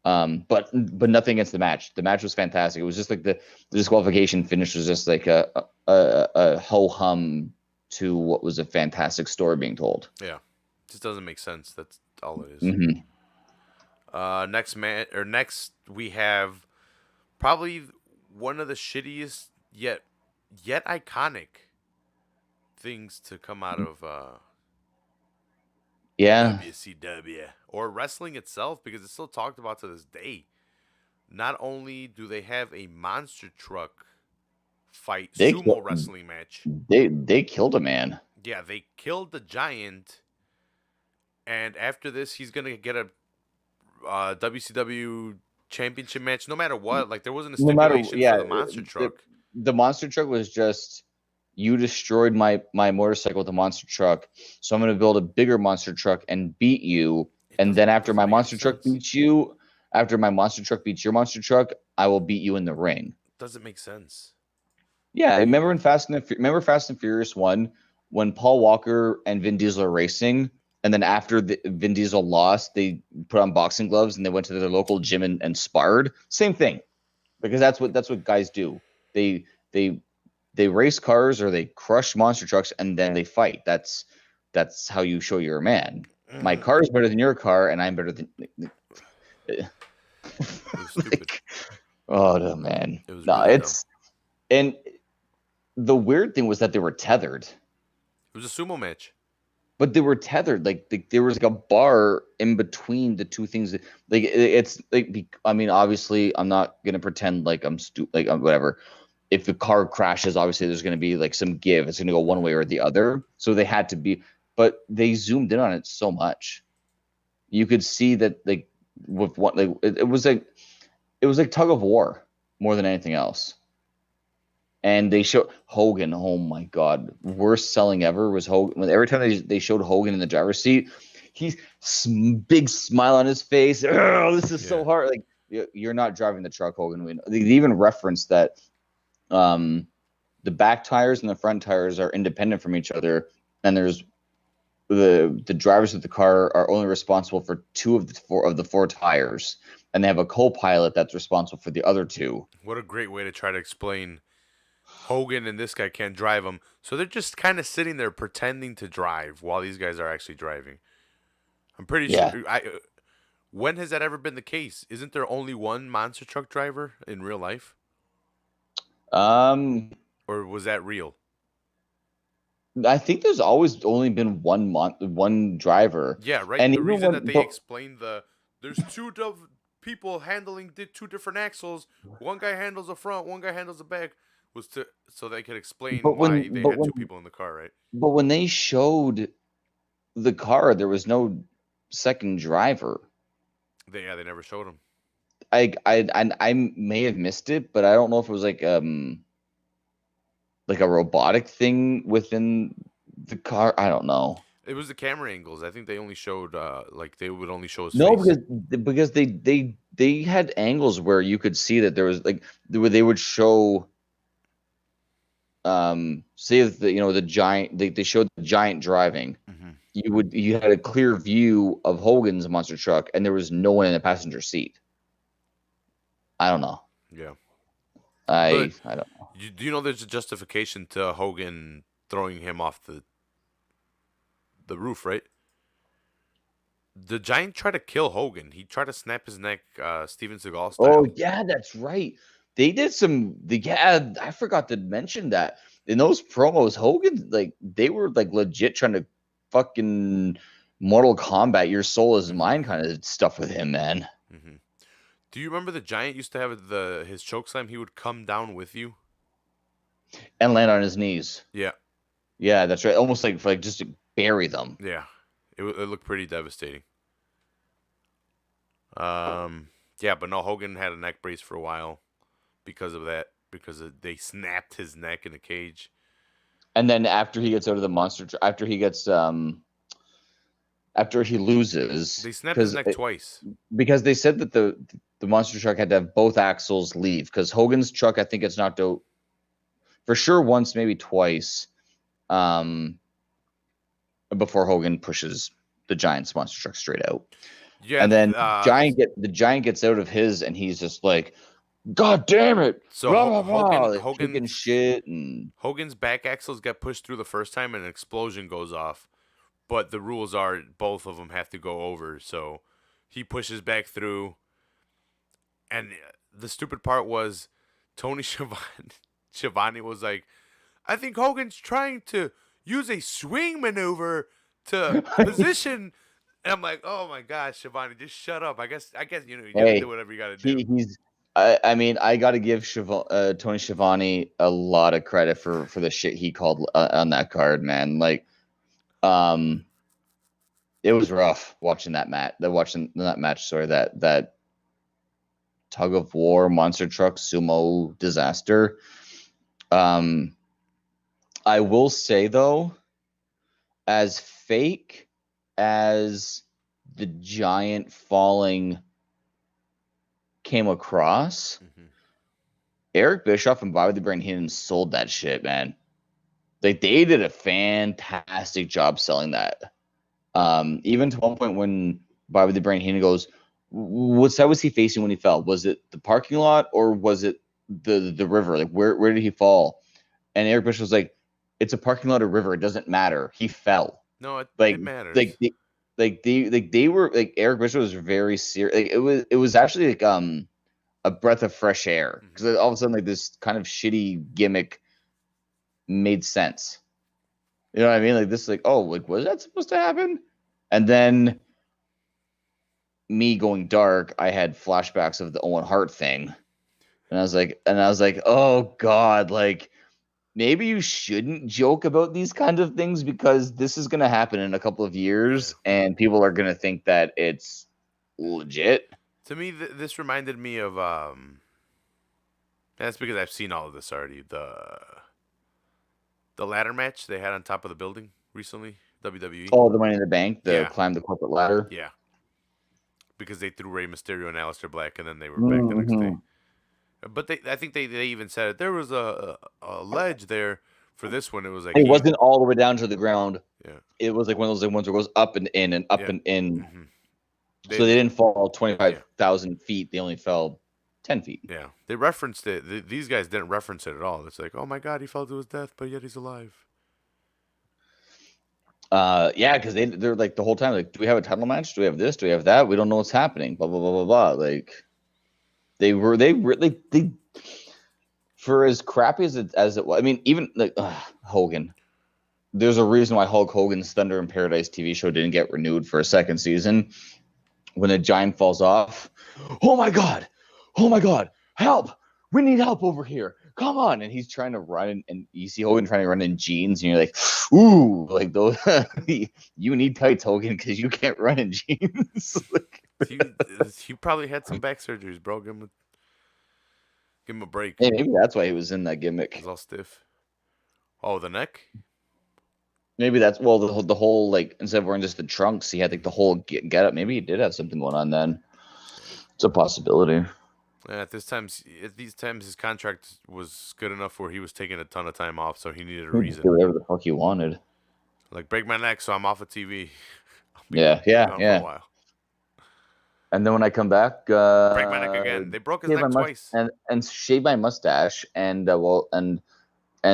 But nothing against the match. The match was fantastic. It was just like the disqualification finish was just like a ho hum to what was a fantastic story being told. Yeah, it just doesn't make sense. That's all it is. Mm-hmm. Next we have probably one of the shittiest yet iconic things to come out of WCW or wrestling itself, because it's still talked about to this day. Not only do they have a monster truck fight sumo wrestling match, they killed a man. Yeah, they killed the Giant, and after this, he's gonna get a WCW championship match. No matter what, like there wasn't a stipulation for the monster truck. The monster truck was just, you destroyed my motorcycle with the monster truck, so I'm going to build a bigger monster truck and beat you. And then after my monster truck beats you, after my monster truck beats your monster truck, I will beat you in the ring. Doesn't make sense. Yeah, remember in Fast and Furious 1 when Paul Walker and Vin Diesel are racing, and then after Vin Diesel lost, they put on boxing gloves and they went to their local gym and sparred. Same thing, because that's what guys do. They race cars or they crush monster trucks and then they fight. That's how you show you're a man. My car is better than your car, and I'm better than. It was stupid. Oh no, man! It was no, really it's dumb. And the weird thing was that they were tethered. It was a sumo match. But they were tethered. Like there was like a bar in between the two things. Like it's like, I mean, obviously, I'm not gonna pretend like I'm stupid. Like whatever. If the car crashes, obviously there's gonna be like some give. It's gonna go one way or the other. So they had to be. But they zoomed in on it so much. You could see that like with what like it was like tug of war more than anything else. And they showed Hogan. Oh my God, worst selling ever was Hogan. Every time they showed Hogan in the driver's seat, he's big smile on his face. Oh, this is so hard. Like, you're not driving the truck, Hogan. They even referenced that the back tires and the front tires are independent from each other, and there's the drivers of the car are only responsible for 2 of the 4 tires, and they have a co-pilot that's responsible for the other 2. What a great way to try to explain Hogan and this guy can't drive them. So they're just kind of sitting there pretending to drive while these guys are actually driving. I'm pretty sure. When has that ever been the case? Isn't there only one monster truck driver in real life? Or was that real? I think there's always only been one driver. Yeah, right. And the reason that they explained there's 2 people handling 2 different axles. One guy handles the front, one guy handles the back. Was so they could explain why they had 2 people in the car, right? But when they showed the car, there was no second driver. They never showed him. I may have missed it, but I don't know if it was like a robotic thing within the car. I don't know. It was the camera angles. I think they only showed like they would only show his face. Because they had angles where you could see that there was like where they would show say that the giant they showed the giant driving. Mm-hmm. You had a clear view of Hogan's monster truck and there was no one in the passenger seat. I don't know. Yeah. I don't know. Do you know there's a justification to Hogan throwing him off the roof, right? The Giant tried to kill Hogan. He tried to snap his neck, Steven Seagal style. Oh yeah, that's right. They did I forgot to mention that. In those promos, Hogan, like, they were like legit trying to fucking Mortal Kombat, your soul is mine kind of stuff with him, man. Mm-hmm. Do you remember the Giant used to have his chokeslam? He would come down with you and land on his knees. Yeah. Yeah, that's right. Almost like just bury them. Yeah, it looked pretty devastating. Yeah, but no, Hogan had a neck brace for a while because of that, because they snapped his neck in a cage. And then after he gets out of the after he loses, They snapped his neck twice. because they said that the monster truck had to have both axles leave, because Hogan's truck, I think, it's knocked out for sure once, maybe twice, before Hogan pushes the Giant's monster truck straight out. Yeah, And then the Giant gets out of his, and he's just like, God damn it! So blah, blah, blah, like Hogan kicking shit, and Hogan's back axles got pushed through the first time, and an explosion goes off. But the rules are both of them have to go over. So he pushes back through, and the stupid part was Tony Schiavone was like, I think Hogan's trying to use a swing maneuver to position. And I'm like, oh my gosh, Schiavone, just shut up. I guess you gotta do whatever you gotta do. I mean, I got to give Tony Schiavone a lot of credit for the shit he called on that card, man. Like, it was rough watching that match. Sorry, that tug of war monster truck sumo disaster. I will say though, as fake as the Giant falling came across, Eric Bischoff and Bobby the Brain Heenan sold that shit, man. Like, they did a fantastic job selling that. Even to one point when Bobby the Brain Heenan goes, what side was he facing when he fell? Was it the parking lot or was it the river? Like, where did he fall? And Eric Bischoff was like, it's a parking lot or river. It doesn't matter. He fell. No, it matters. They were like, Eric Bischoff was very serious. Like, it was actually like a breath of fresh air, because all of a sudden, like, this kind of shitty gimmick made sense. You know what I mean? Like, this, like, oh, like, was that supposed to happen? And then me going dark, I had flashbacks of the Owen Hart thing, and I was like, oh God, like, maybe you shouldn't joke about these kind of things, because this is going to happen in a couple of years, and people are going to think that it's legit. To me, this reminded me of that's because I've seen all of this already. The ladder match they had on top of the building recently, WWE. Oh, the Money in the Bank, climb the corporate ladder. Yeah, because they threw Rey Mysterio and Aleister Black, and then they were back the next day. But I think they even said it. There was a ledge there for this one. It was like, it wasn't all the way down to the ground. Yeah, it was like one of those ones where it goes up and in and up and in. So they didn't fall 25,000 feet. They only fell 10 feet. Yeah, they referenced it. These guys didn't reference it at all. It's like, oh my God, he fell to his death, but yet he's alive. Yeah, because they're like the whole time, like, do we have a title match? Do we have this? Do we have that? We don't know what's happening. Blah blah blah blah blah. Like, they for as crappy as it was. I mean, even like Hogan. There's a reason why Hulk Hogan's Thunder in Paradise TV show didn't get renewed for a second season. When the Giant falls off, oh my God, help! We need help over here. Come on! And he's trying to run, and you see Hogan trying to run in jeans, and you're like, ooh, like those. You need tights, Hogan, because you can't run in jeans. Like, he probably had some back surgeries, bro. Give him a break. Hey, maybe that's why he was in that gimmick. He's all stiff. Oh, the neck. Maybe that's the whole, like, instead of wearing just the trunks, he had like the whole get up. Maybe he did have something going on then. It's a possibility. Yeah, at these times, his contract was good enough where he was taking a ton of time off, so he needed a reason. Do whatever the fuck he wanted. Like, break my neck, so I'm off of TV. Yeah. For a while. And then when I come back, break my neck again. They broke his neck twice. And shave my mustache, and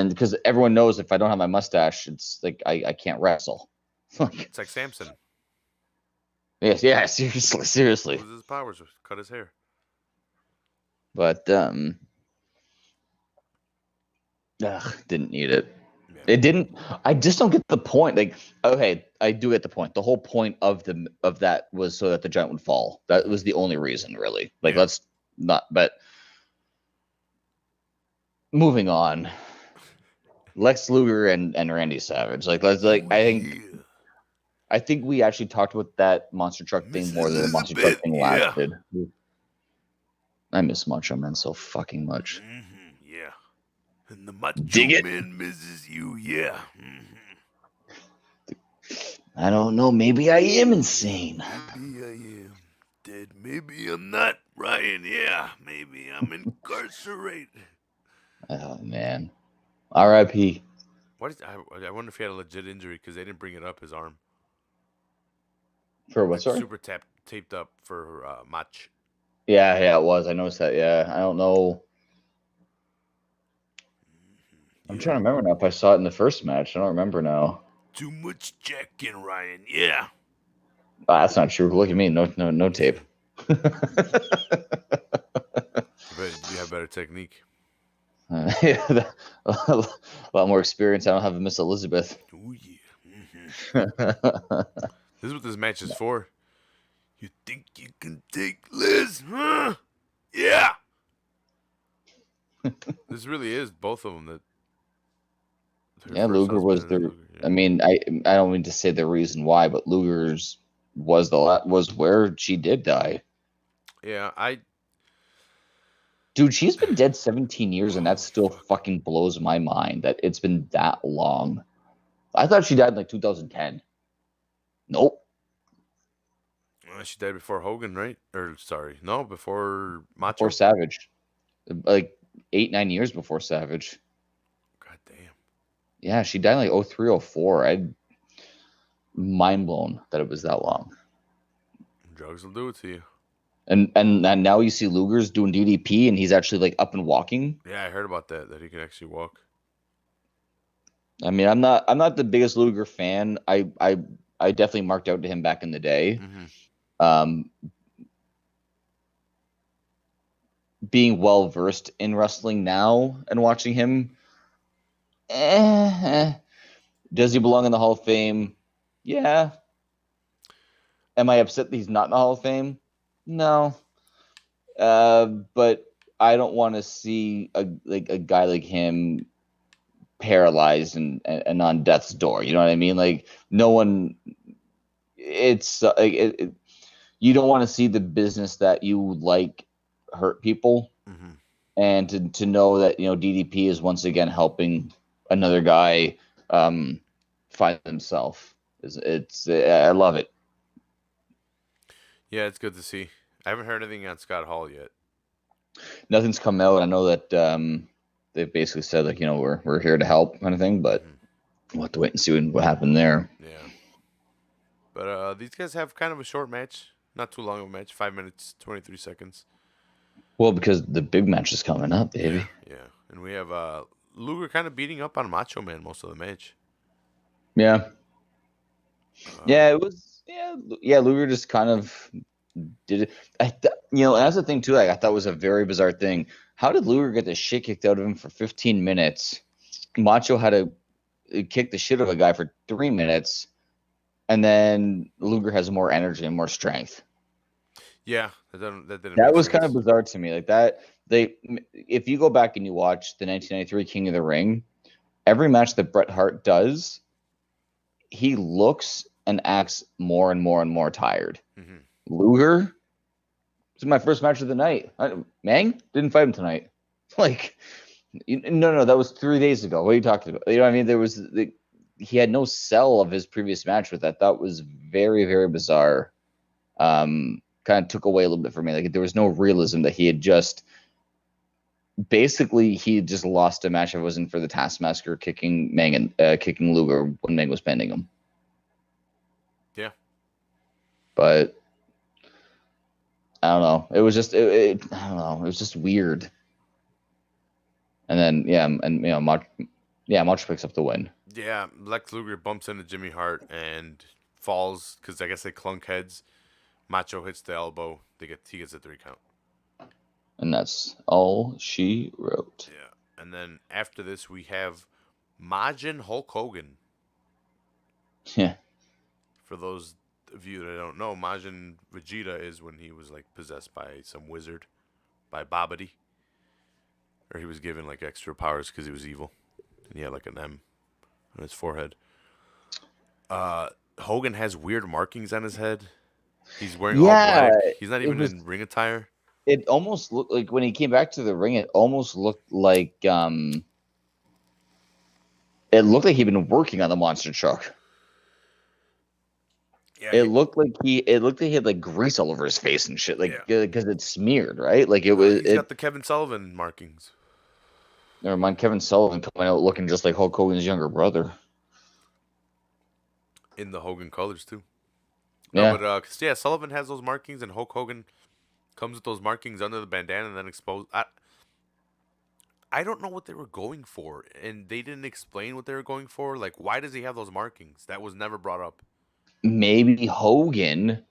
because everyone knows if I don't have my mustache, it's like I can't wrestle. It's like Samson. Yes, yeah, seriously. What was his powers? Cut his hair. But didn't need it. Yeah. It didn't. I just don't get the point. Like, okay, I do get the point. The whole point of that was so that the Giant would fall. That was the only reason, really. Like, let's not. But moving on. Lex Luger and Randy Savage. I think I think we actually talked about that monster truck Miss thing more than the monster truck Elizabeth, thing yeah. lasted. I miss Macho Man so fucking much. Yeah. And the Macho Dig it? Man misses you, yeah. I don't know. Maybe I am insane. Maybe I am dead. Maybe I'm not, Ryan. Yeah, maybe I'm incarcerated. Oh man. R.I.P. What is? I wonder if he had a legit injury because they didn't bring it up. His arm, For what? like Sorry. super taped up for match. Yeah, it was. I noticed that. Yeah, I don't know. I'm Yeah. trying to remember now if I saw it in the first match. I don't remember now. Too much jacking, Ryan. Yeah. That's not true. Look at me. No tape. You have better technique. Yeah, a lot more experience. I don't have Miss Elizabeth. Oh yeah. This is what this match is for. You think you can take Liz, huh? Yeah. This really is both of them that. Her Yeah, first Luger husband was and then the. Luger. I Yeah. mean, I don't mean to say the reason why, but Luger's was where she did die. Yeah, Dude, she's been dead 17 years, and that holy still fuck. fucking blows my mind that it's been that long. I thought she died in like 2010. Nope. She died before Hogan, right? Or sorry, no, before Before Macho. Savage. Like 8, 9 years before Savage. God damn. Yeah, she died in like 03, 04. I'm mind blown that it was that long. Drugs will do it to you. And now you see Luger's doing DDP and he's actually like up and walking. Yeah, I heard about that. That he can actually walk. I mean, I'm not the biggest Luger fan. I definitely marked out to him back in the day. Mm-hmm. Um, being well versed in wrestling now and watching him, does he belong in the Hall of Fame? Yeah. Am I upset that he's not in the Hall of Fame? No. But I don't want to see a guy like him paralyzed and on death's door. You know what I mean? Like no one. It's you don't want to see the business that you like hurt people, Mm-hmm. and to know that DDP is once again helping another guy find himself. It's I love it. Yeah, it's good to see. I haven't heard anything on Scott Hall yet. Nothing's come out. I know that they've basically said like we're here to help kind of thing, but we'll have to wait and see what happened there. Yeah. But these guys have kind of a short match. Not too long of a match. 5 minutes, 23 seconds. Well, because the big match is coming up, Yeah, baby. yeah. And we have Luger kind of beating up on Macho Man most of the match. Yeah. Uh, Yeah, it was. Yeah. Luger just kind of did it. That's the thing too. Like I thought was a very bizarre thing. How did Luger get the shit kicked out of him for 15 minutes? Macho had to kick the shit out of a guy for 3 minutes, and then Luger has more energy and more strength. yeah, that didn't That make was sense. kind of bizarre to me. Like that, if you go back and you watch the 1993 King of the Ring, every match that Bret Hart does, he looks and acts more and more and more tired. Mm-hmm. Luger, this is my first match of the night. Mang didn't fight him tonight. Like, no, that was 3 days ago. What are you talking about? You know what I mean? He had no sell of his previous match, with that. That was very, very bizarre. Kind of took away a little bit for me. Like there was no realism that he had just lost a match. If it wasn't for the Taskmaster kicking Mang and kicking Luger when Mang was pending him. Yeah. But I don't know. It was just I don't know. It was just weird. And then Macho picks up the win. Yeah, Lex Luger bumps into Jimmy Hart and falls because I guess they clunk heads. Macho hits the elbow. He gets a 3 count. And that's all she wrote. Yeah. And then after this, we have Majin Hulk Hogan. Yeah. For those of you that don't know, Majin Vegeta is when he was like possessed by some wizard, by Babidi. Or he was given like extra powers because he was evil. And he had like an M on his forehead. Hogan has weird markings on his head. He's wearing all Yeah, black. He's not it even was. in ring attire. It almost looked like when he came back to the ring. It almost looked like It looked like he'd been working on the monster truck. Yeah, It looked like he had like grease all over his face and shit, like yeah. because it's smeared, right? Like He's got the Kevin Sullivan markings Never mind, Kevin Sullivan coming out looking just like Hulk Hogan's younger brother. in the Hogan colors too. No, Yeah, but 'cause, yeah, Sullivan has those markings, and Hulk Hogan comes with those markings under the bandana and then exposed. I don't know what they were going for, and they didn't explain what they were going for. Like, why does he have those markings? That was never brought up. maybe Hogan.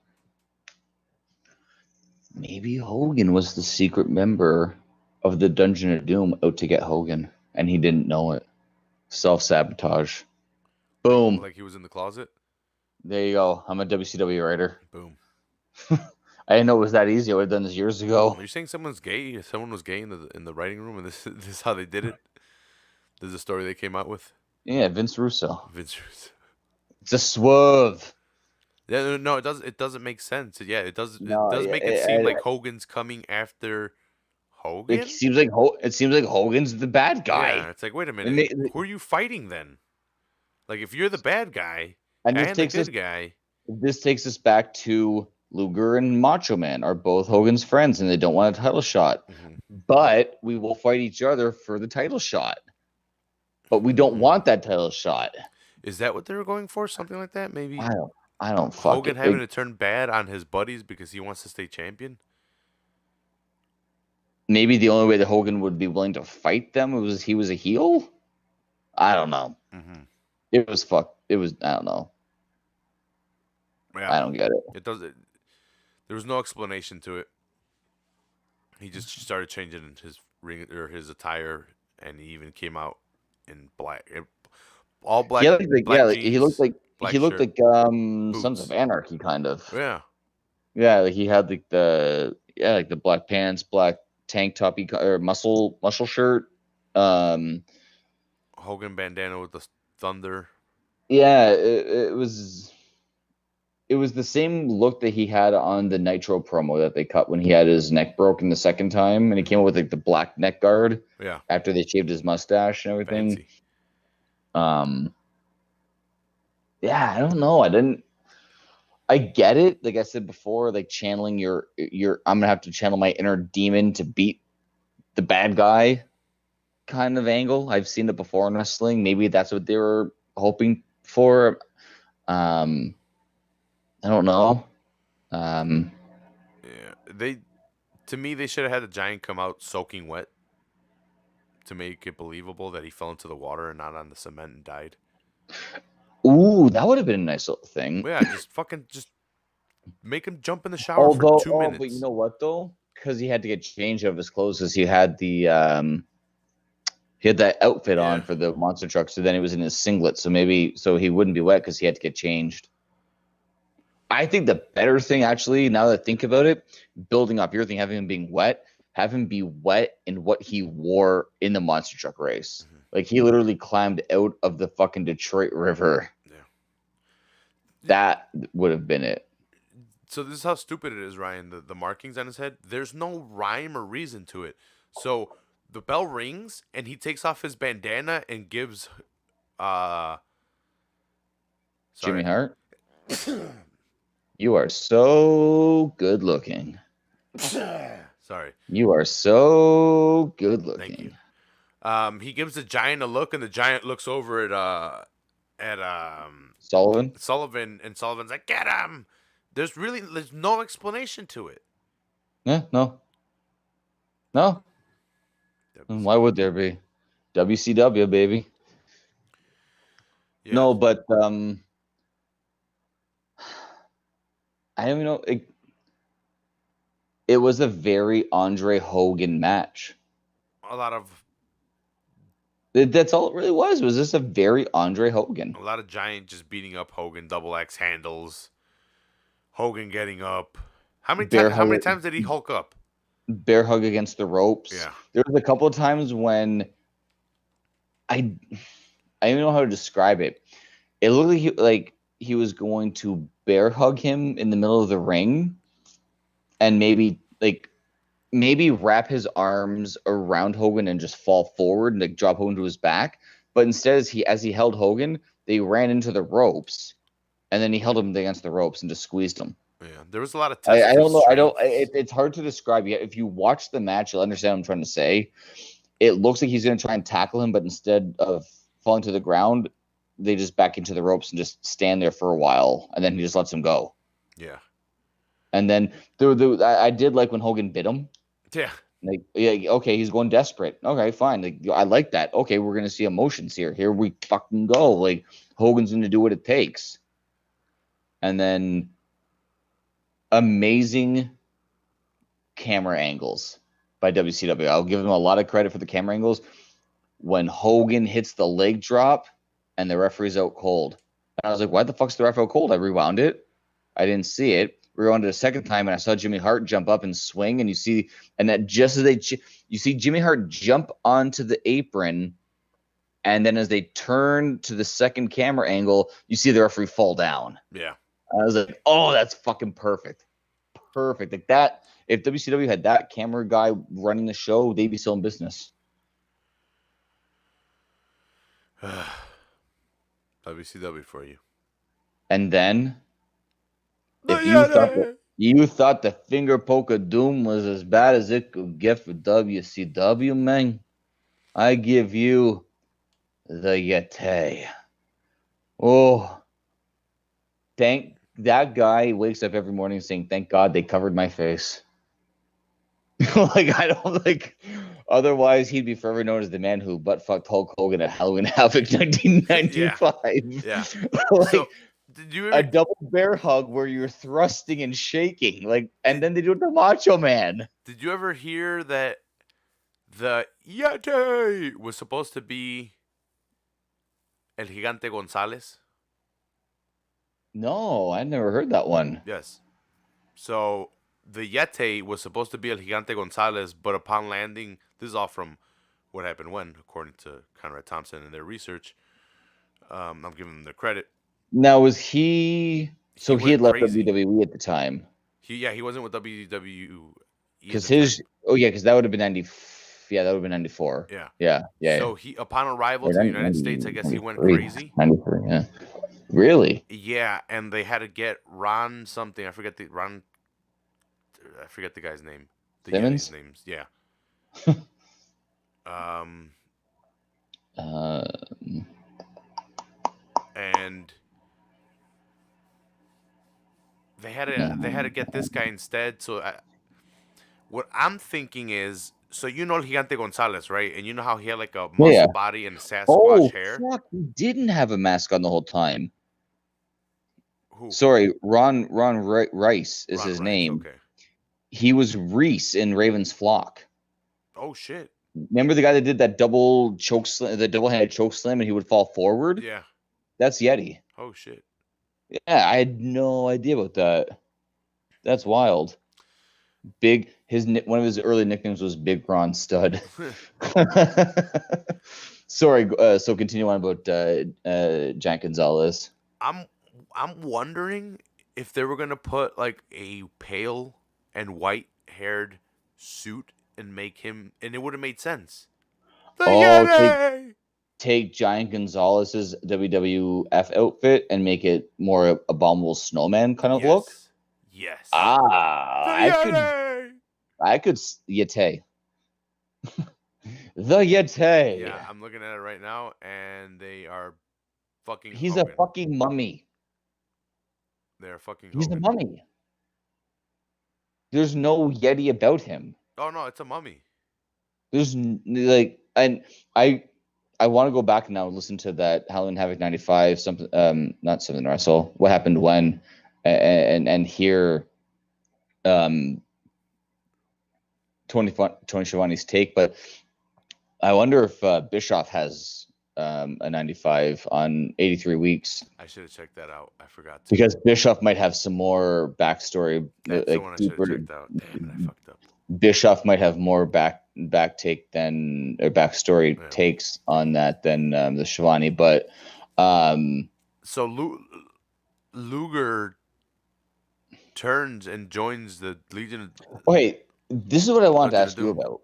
Maybe Hogan was the secret member of the Dungeon of Doom out to get Hogan, and he didn't know it. Self sabotage. Boom. Like he was in the closet. There you go. I'm a WCW writer. Boom. I didn't know it was that easy. I would have done this years ago. Are you saying someone's gay? Someone was gay in the writing room, and this is how they did it. This is a story they came out with. Yeah, Vince Russo. Vince Russo. It's a swerve. Yeah, no, it does. It doesn't make sense. Yeah, it does. It No, does make it seem like Hogan's coming after it Hogan. seems like Hogan's the bad Yeah, guy. it's like, wait a It minute, ma- who are you fighting then? Like, if you're the bad guy and and the good guy, this takes us back to Luger and Macho Man are both Hogan's friends, and they don't want a title shot. mhm. But we will fight each other for the title shot. But we don't want that title shot. Is that what they were going for? Something like that, maybe. I don't fuck Hogan it. having to turn bad on his buddies because he wants to stay champion. Maybe the only way that Hogan would be willing to fight them was he was a heel. I don't know. Mm-hmm. It was fuck. It was. I don't know. Yeah, I don't get it. it does. There was no explanation to it. He just started changing his ring or his attire, and he even came out in black, all black, He had black he jeans, black looked shirt, like Sons boots. of Anarchy kind of. Yeah, Yeah, like he had like the black pants, black tank top, or muscle shirt. Um, Hogan bandana with the thunder. yeah, it was the same look that he had on the Nitro promo that they cut when he had his neck broken the second time, and he came up with like the black neck guard Yeah, after they shaved his mustache and everything. fancy. Yeah, I don't know. I get it. Like I said before, like channeling your I'm gonna have to channel my inner demon to beat the bad guy kind of angle. I've seen it before in wrestling. Maybe that's what they were hoping for. I don't know. Yeah, to me they should have had the Giant come out soaking wet to make it believable that he fell into the water and not on the cement and died. Ooh, that would have been a nice little thing. Well, yeah, just make him jump in the shower for 2 minutes. But you know what though? Because he had to get changed of his clothes, because he had that outfit on for the monster truck. So then it was in his singlet. So he wouldn't be wet because he had to get changed. I think the better thing, actually, now that I think about it, building up your thing, having him being wet, have him be wet in what he wore in the monster truck race. Mm-hmm. Like he literally climbed out of the fucking Detroit River. Yeah. That would have been it. So this is how stupid it is, Ryan. The markings on his head, there's no rhyme or reason to it. So the bell rings and he takes off his bandana and gives Jimmy Hart. You are so good looking. Sorry. You are so good looking. Thank you. He gives the Giant a look, and the Giant looks over at Sullivan, and Sullivan's like, "Get him!" There's no explanation to it. Yeah, no. Why would there be? WCW, baby. Yeah. No, but I don't even know. It was a very Andre Hogan match. A lot of. That's all it really was. Was this a very Andre Hogan? A lot of Giant just beating up Hogan, double X handles. Hogan getting up. How many times did he Hulk up? Bear hug against the ropes. Yeah. There was a couple of times when I don't even know how to describe it. It looked like he was going to bear hug him in the middle of the ring, and maybe wrap his arms around Hogan and just fall forward and like drop Hogan to his back. But instead, as he held Hogan, they ran into the ropes, and then he held him against the ropes and just squeezed him. Yeah, there was a lot of tests I of don't know. strength. It's hard to describe. Yet, if you watch the match, you'll understand what I'm trying to say. It looks like he's going to try and tackle him, but instead of falling to the ground, they just back into the ropes and just stand there for a while, and then he just lets him go. Yeah. And then I did like when Hogan bit him. Yeah. Like, yeah, okay, he's going desperate. Okay, fine. Like, I like that. Okay, we're gonna see emotions here. Here we fucking go. Like, Hogan's gonna do what it takes. And then amazing camera angles by WCW. I'll give them a lot of credit for the camera angles. When Hogan hits the leg drop and the referee's out cold. And I was like, why the fuck's the ref out cold? I rewound it. I didn't see it. Rewound it a second time, and I saw Jimmy Hart jump up and swing, and you see Jimmy Hart jump onto the apron, and then as they turn to the second camera angle, you see the referee fall down. Yeah. I was like, oh, that's fucking perfect. Perfect. Like that, if WCW had that camera guy running the show, they'd be still in business. WCW for you. And then, if you thought the finger poke of doom was as bad as it could get for WCW, man, I give you the Yeti. Oh, thank that guy wakes up every morning saying, "Thank God they covered my face." Like, I don't like. Otherwise, he'd be forever known as the man who butt fucked Hulk Hogan at Halloween Havoc 1995. Yeah. Like, So, did you a ever, double bear hug where you're thrusting and shaking, like, and then they do it to Macho Man. did you ever hear that the Yeti was supposed to be El Gigante Gonzalez? No, I never heard that one. Yes. So the Yeti was supposed to be El Gigante Gonzalez, but upon landing, this is all from What Happened When, according to Conrad Thompson and their research. I'm giving them the credit. Now, was he? So he went had left crazy. WWE at the time. He wasn't with WWE Because because because that would have been 90. Yeah, that would have been 94. Yeah. Yeah. So he, upon arrival to the United States, I guess he went 93. crazy. 93. Yeah. Really? Yeah, and they had to get Ron something. I forget the guy's name. The Simmons? Yeti's names. Yeah. And they had to get this guy instead. So what I'm thinking is, so you know El Gigante Gonzalez, right? And you know how he had like a muscle body and Sasquatch hair. Fuck! He didn't have a mask on the whole time. Who? Sorry, Ron Rice is Ron his Rice, name. Okay. He was Reese in Raven's Flock. Oh shit! Remember the guy that did that double choke slam, the double-handed choke slam, and he would fall forward? Yeah. That's Yeti. Oh shit! Yeah, I had no idea about that. That's wild. One of his early nicknames was Big Ron Stud. Sorry. So continue on about Giant Gonzalez. I'm wondering if they were gonna put like a pale and white haired suit and make him, and it would have made sense. The Yeti! Take Giant Gonzalez's WWF outfit and make it more Abominable Snowman kind of look. Yes. I could Yeti. The Yeti. Yeah, I'm looking at it right now, and they are fucking. He's Hogan. a fucking mummy. They're fucking. He's Hogan. a mummy. There's no Yeti about him. Oh no, it's a mummy. There's like, and I want to go back now and listen to that Halloween Havoc 95 something not something Russell. What happened when and hear Tony Schiavone's take, but I wonder if Bischoff has a 95 on 83 weeks. I should have checked that out. I forgot to. Because Bischoff might have some more backstory. That's the one I should have checked out. Damn it, I fucked up. Bischoff might have more backstory takes on that than the Schiavone, but so Luger turns and joins the Legion Wait, this is what I wanted to Dungeon of ask you Doom. about.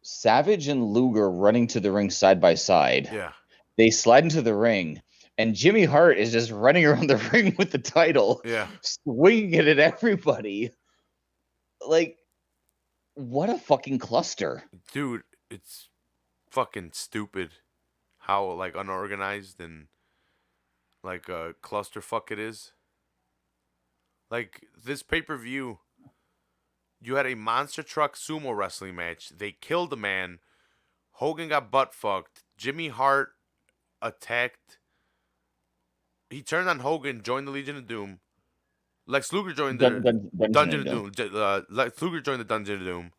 Savage and Luger running to the ring side by side. Yeah. They slide into the ring, and Jimmy Hart is just running around the ring with the title, Yeah. swinging it at everybody. Like, what a fucking cluster. Dude, it's fucking stupid how like unorganized and like a clusterfuck it is. Like this pay-per-view, you had a monster truck sumo wrestling match. They killed a man. Hogan got butt fucked. Jimmy Hart attacked. He turned on Hogan, joined the Legion of Doom. Lex Luger joined the Dungeon Dungeon of of Doom. Doom. Lex Luger joined the Dungeon of Doom.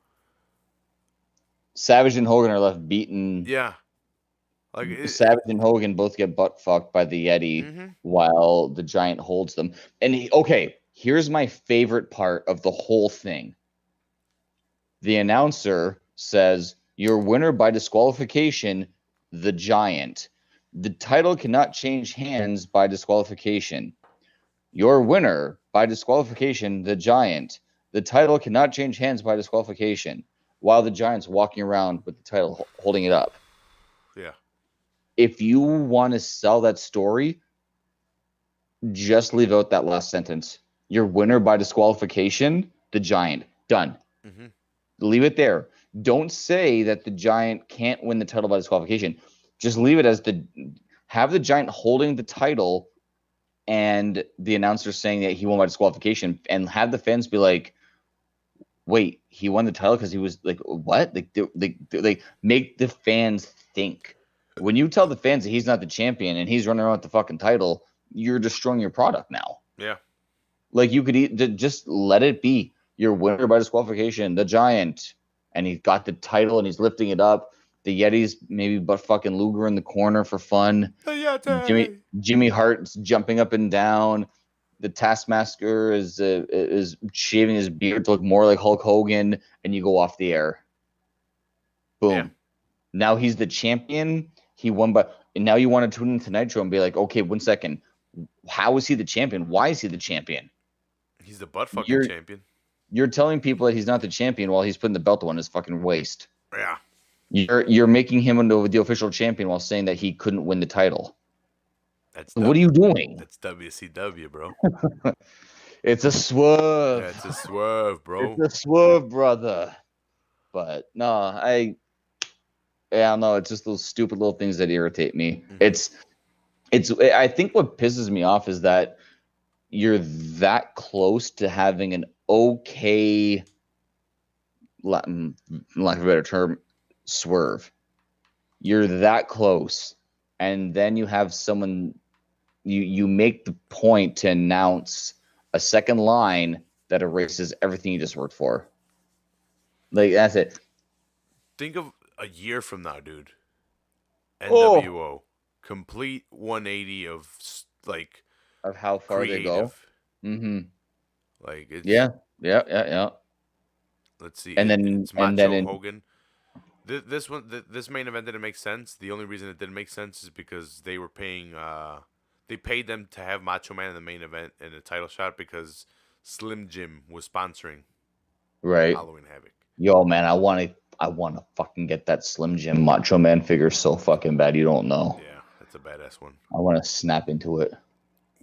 Savage and Hogan are left beaten. Yeah. Savage and Hogan both get butt fucked by the Yeti while the Giant holds them. And okay, here's my favorite part of the whole thing. The announcer says, "Your winner by disqualification, the Giant. The title cannot change hands by disqualification. Your winner by disqualification, the Giant. The title cannot change hands by disqualification." While the Giant's walking around with the title holding it up. Yeah. If you want to sell that story, just leave out that last sentence. Your winner by disqualification, the Giant. Done. Mm-hmm. Leave it there. Don't say that the Giant can't win the title by disqualification. Just leave it as have the Giant holding the title and the announcer saying that he won by disqualification, and have the fans be like, wait, he won the title because he was like, what? Like, they make the fans think. When you tell the fans that he's not the champion and he's running around with the fucking title, you're destroying your product now. Yeah. Like, you could just let it be. Your winner by disqualification, the Giant, and he's got the title and he's lifting it up. The Yeti's maybe but fucking Luger in the corner for fun. The Yeti. Jimmy Hart's jumping up and down. The Taskmaster is shaving his beard to look more like Hulk Hogan, and you go off the air. Boom. Yeah. Now he's the champion. He won by, and now you want to tune into Nitro and be like, okay, 1 second. How is he the champion? Why is he the champion? He's the butt fucking champion. You're telling people that he's not the champion while he's putting the belt on his fucking waist. Yeah. You're making him into the official champion while saying that he couldn't win the title. What are you doing? That's WCW, bro. It's a swerve. Yeah, it's a swerve, bro. It's a swerve, brother. But no, it's just those stupid little things that irritate me. Mm-hmm. I think what pisses me off is that you're that close to having an okay, lack of a better term, swerve. You're that close, and then you have someone, you make the point to announce a second line that erases everything you just worked for. Like, that's it. Think of a year from now, dude. NWO. Complete 180 of like of how far creative. They go. Mm-hmm. Like it's, yeah. Let's see. And then it's Macho Hogan. This main event didn't make sense. The only reason it didn't make sense is because they were paying. They paid them to have Macho Man in the main event in a title shot because Slim Jim was sponsoring. Right. Halloween Havoc. Yo, man, I want to fucking get that Slim Jim Macho Man figure so fucking bad. You don't know. Yeah, that's a badass one. I want to snap into it.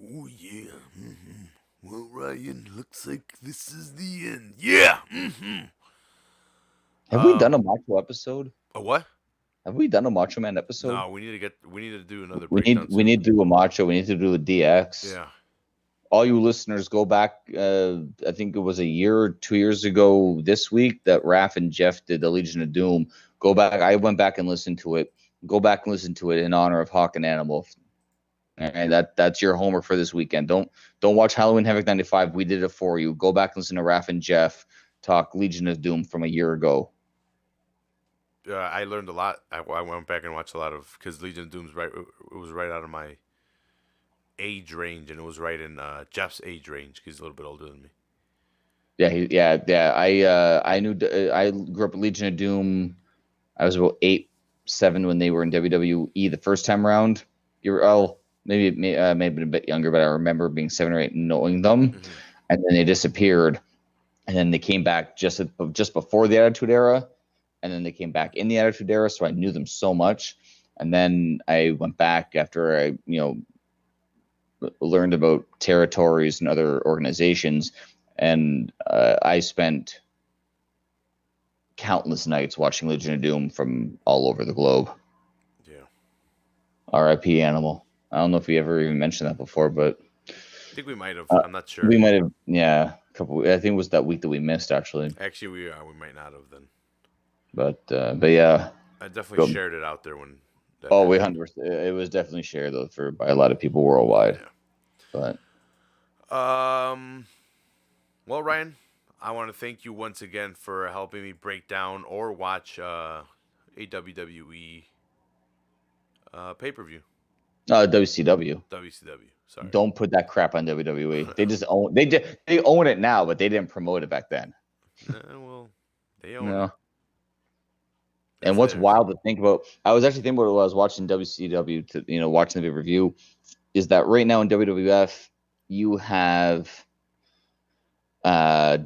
Oh yeah. Mm-hmm. Well, Ryan, looks like this is the end. Yeah. Mm-hmm. Have we done a Macho episode? A what? Have we done a Macho Man episode? No, we need to do another. We need to do a Macho. We need to do a DX. Yeah. All you listeners, go back. I think it was a year or 2 years ago this week that Raph and Jeff did the Legion of Doom. Go back. I went back and listened to it. Go back and listen to it in honor of Hawk and Animal. And that's your homework for this weekend. Don't watch Halloween Havoc 95. We did it for you. Go back and listen to Raph and Jeff talk Legion of Doom from a year ago. I learned a lot. I went back and watched a lot of, because Legion of Doom's right. It was right out of my age range, and it was right in Jeff's age range because he's a little bit older than me. Yeah. I knew. I grew up with Legion of Doom. I was about 8, 7 when they were in WWE the first time around. maybe it may have been a bit younger, but I remember being 7 or 8, knowing them, Mm-hmm. and then they disappeared, and then they came back just before the Attitude Era, and then they came back in the Attitude Era, so I knew them so much, and then I went back after I learned about territories and other organizations, and I spent countless nights watching Legion of Doom from all over the globe. Yeah. R.I.P. Animal. I don't know if we ever even mentioned that before, but I think we might have. uh, I'm not sure. we might have. Yeah, a couple. I think it was that week that we missed actually. Actually, we might not have then. But yeah. I definitely Go. shared it out there when that Oh, we happened. 100%. It was definitely shared though by a lot of people worldwide. But Well, Ryan, I want to thank you once again for helping me break down or watch a WWE pay per view. WCW. WCW. Sorry. Don't put that crap on WWE. They just own. They own it now, but they didn't promote it back then. Well, they own it. No. It's And what's theirs. wild to think about, I was actually thinking about it while I was watching WCW, watching the pay-per-view, is that right now in WWF, you have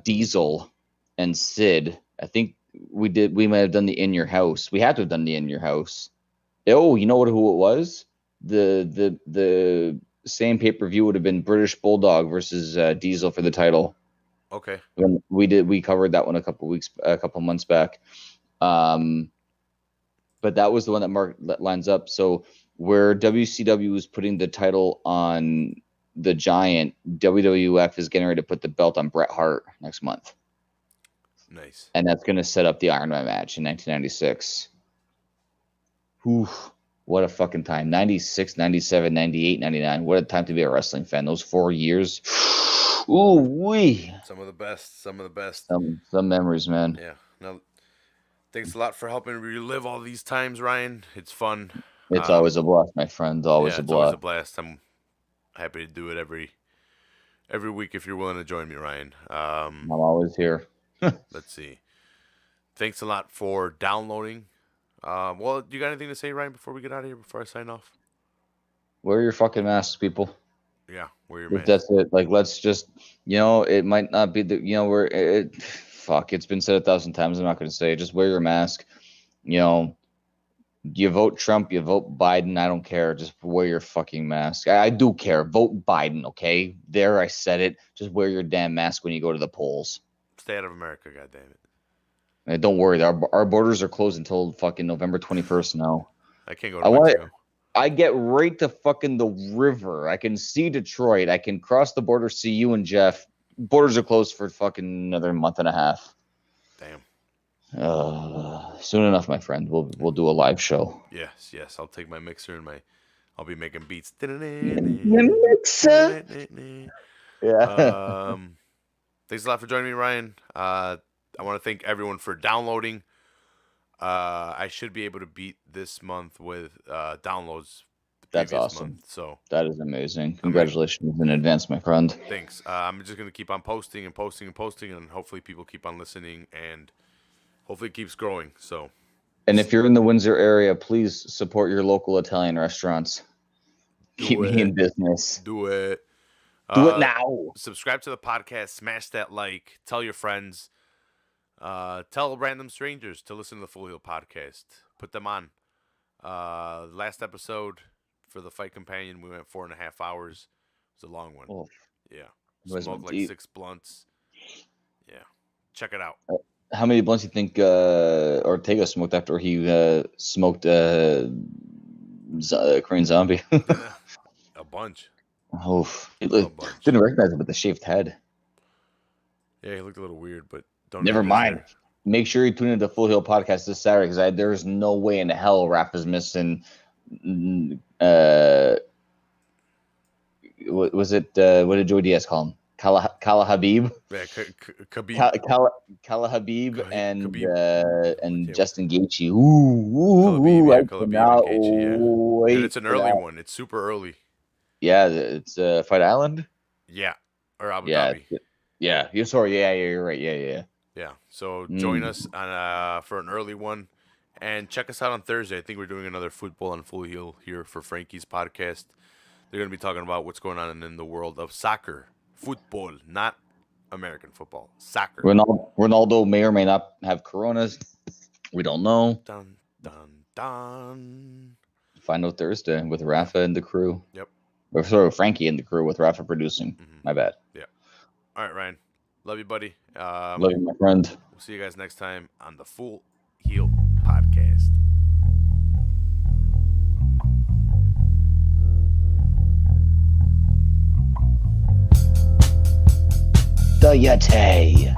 Diesel and Sid. I think we might have done the In Your House. We had to have done the In Your House. Oh, you know who it was? The same pay-per-view would have been British Bulldog versus Diesel for the title. Okay. When we covered that one a couple months back. But that was the one that lines up. So where WCW is putting the title on the Giant, WWF is getting ready to put the belt on Bret Hart next month. Nice. And that's going to set up the Iron Man match in 1996. Oof, what a fucking time. 96, 97, 98, 99. What a time to be a wrestling fan. Those 4 years. Ooh, wee. Some of the best. Some of the best. Some memories, man. Yeah. No, thanks a lot for helping relive all these times, Ryan. It's fun. It's always a blast, my friend. Always Yeah, a it's always a blast. blast. I'm happy to do it every week if you're willing to join me, Ryan. I'm always here. Let's see. Thanks a lot for downloading. Well, you got anything to say, Ryan, before we get out of here? Before I sign off? Wear your fucking masks, people. Yeah, wear your If mask. that's it. Like, let's just, it might not be fuck, it's been said 1,000 times. I'm not going to say it. Just wear your mask. You vote Trump, you vote Biden. I don't care. Just wear your fucking mask. I do care. Vote Biden, okay? There, I said it. Just wear your damn mask when you go to the polls. Stay out of America, goddammit. And don't worry. Our borders are closed until fucking November 21st now. I can't go to Mexico. I get right to fucking the river. I can see Detroit. I can cross the border, see you and Jeff. Borders are closed for fucking another month and a half. Damn. Soon enough, my friend. We'll do a live show. Yes. I'll take my mixer and I'll be making beats. Mixer. Yeah. Thanks a lot for joining me, Ryan. I want to thank everyone for downloading. I should be able to beat this month with downloads. That's awesome. Month, so that is amazing. Congratulations in advance, my friend. Thanks. I'm just gonna keep on posting, and hopefully people keep on listening, and hopefully it keeps growing. So. And if you're in the Windsor area, please support your local Italian restaurants. Keep me in business. Do it. Do it now. Subscribe to the podcast. Smash that like. Tell your friends. Tell random strangers to listen to the Full Heel podcast. Put them on. Last episode for the Fight Companion, we went 4.5 hours. It was a long one. Oh, yeah. Smoked like 6 blunts. Yeah. Check it out. How many blunts do you think Ortega smoked after he smoked Korean Zombie? A bunch. Oh, didn't recognize him with the shaved head. Yeah, he looked a little weird, but don't. Never mind. Make sure you tune into the Full Heel podcast this Saturday because there's no way in hell Raph is missing. What was it? What did Joey Diaz call him? Kala Habib. Yeah, Kala Habib and Khabib. Justin Gaethje. Ooh, I cannot wait. And it's an early one. It's super early. Yeah, it's Fight Island. Yeah, or Abu Dhabi. Yeah. Sorry. Yeah. You're right. Yeah. Yeah. So join us on for an early one, and check us out on Thursday. I think we're doing another football on Full Heel here for Frankie's podcast. They're going to be talking about what's going on in the world of soccer, football, not American football, soccer. Ronaldo may or may not have coronas. We don't know. Dun, dun, dun. Find out Thursday with Rafa and the crew. Yep. Or sorry, Frankie and the crew with Rafa producing. Mhm. My bad. Yeah. All right, Ryan. Love you, buddy. Love you, my friend. We'll see you guys next time on the Full Heel Podcast. The Yeti.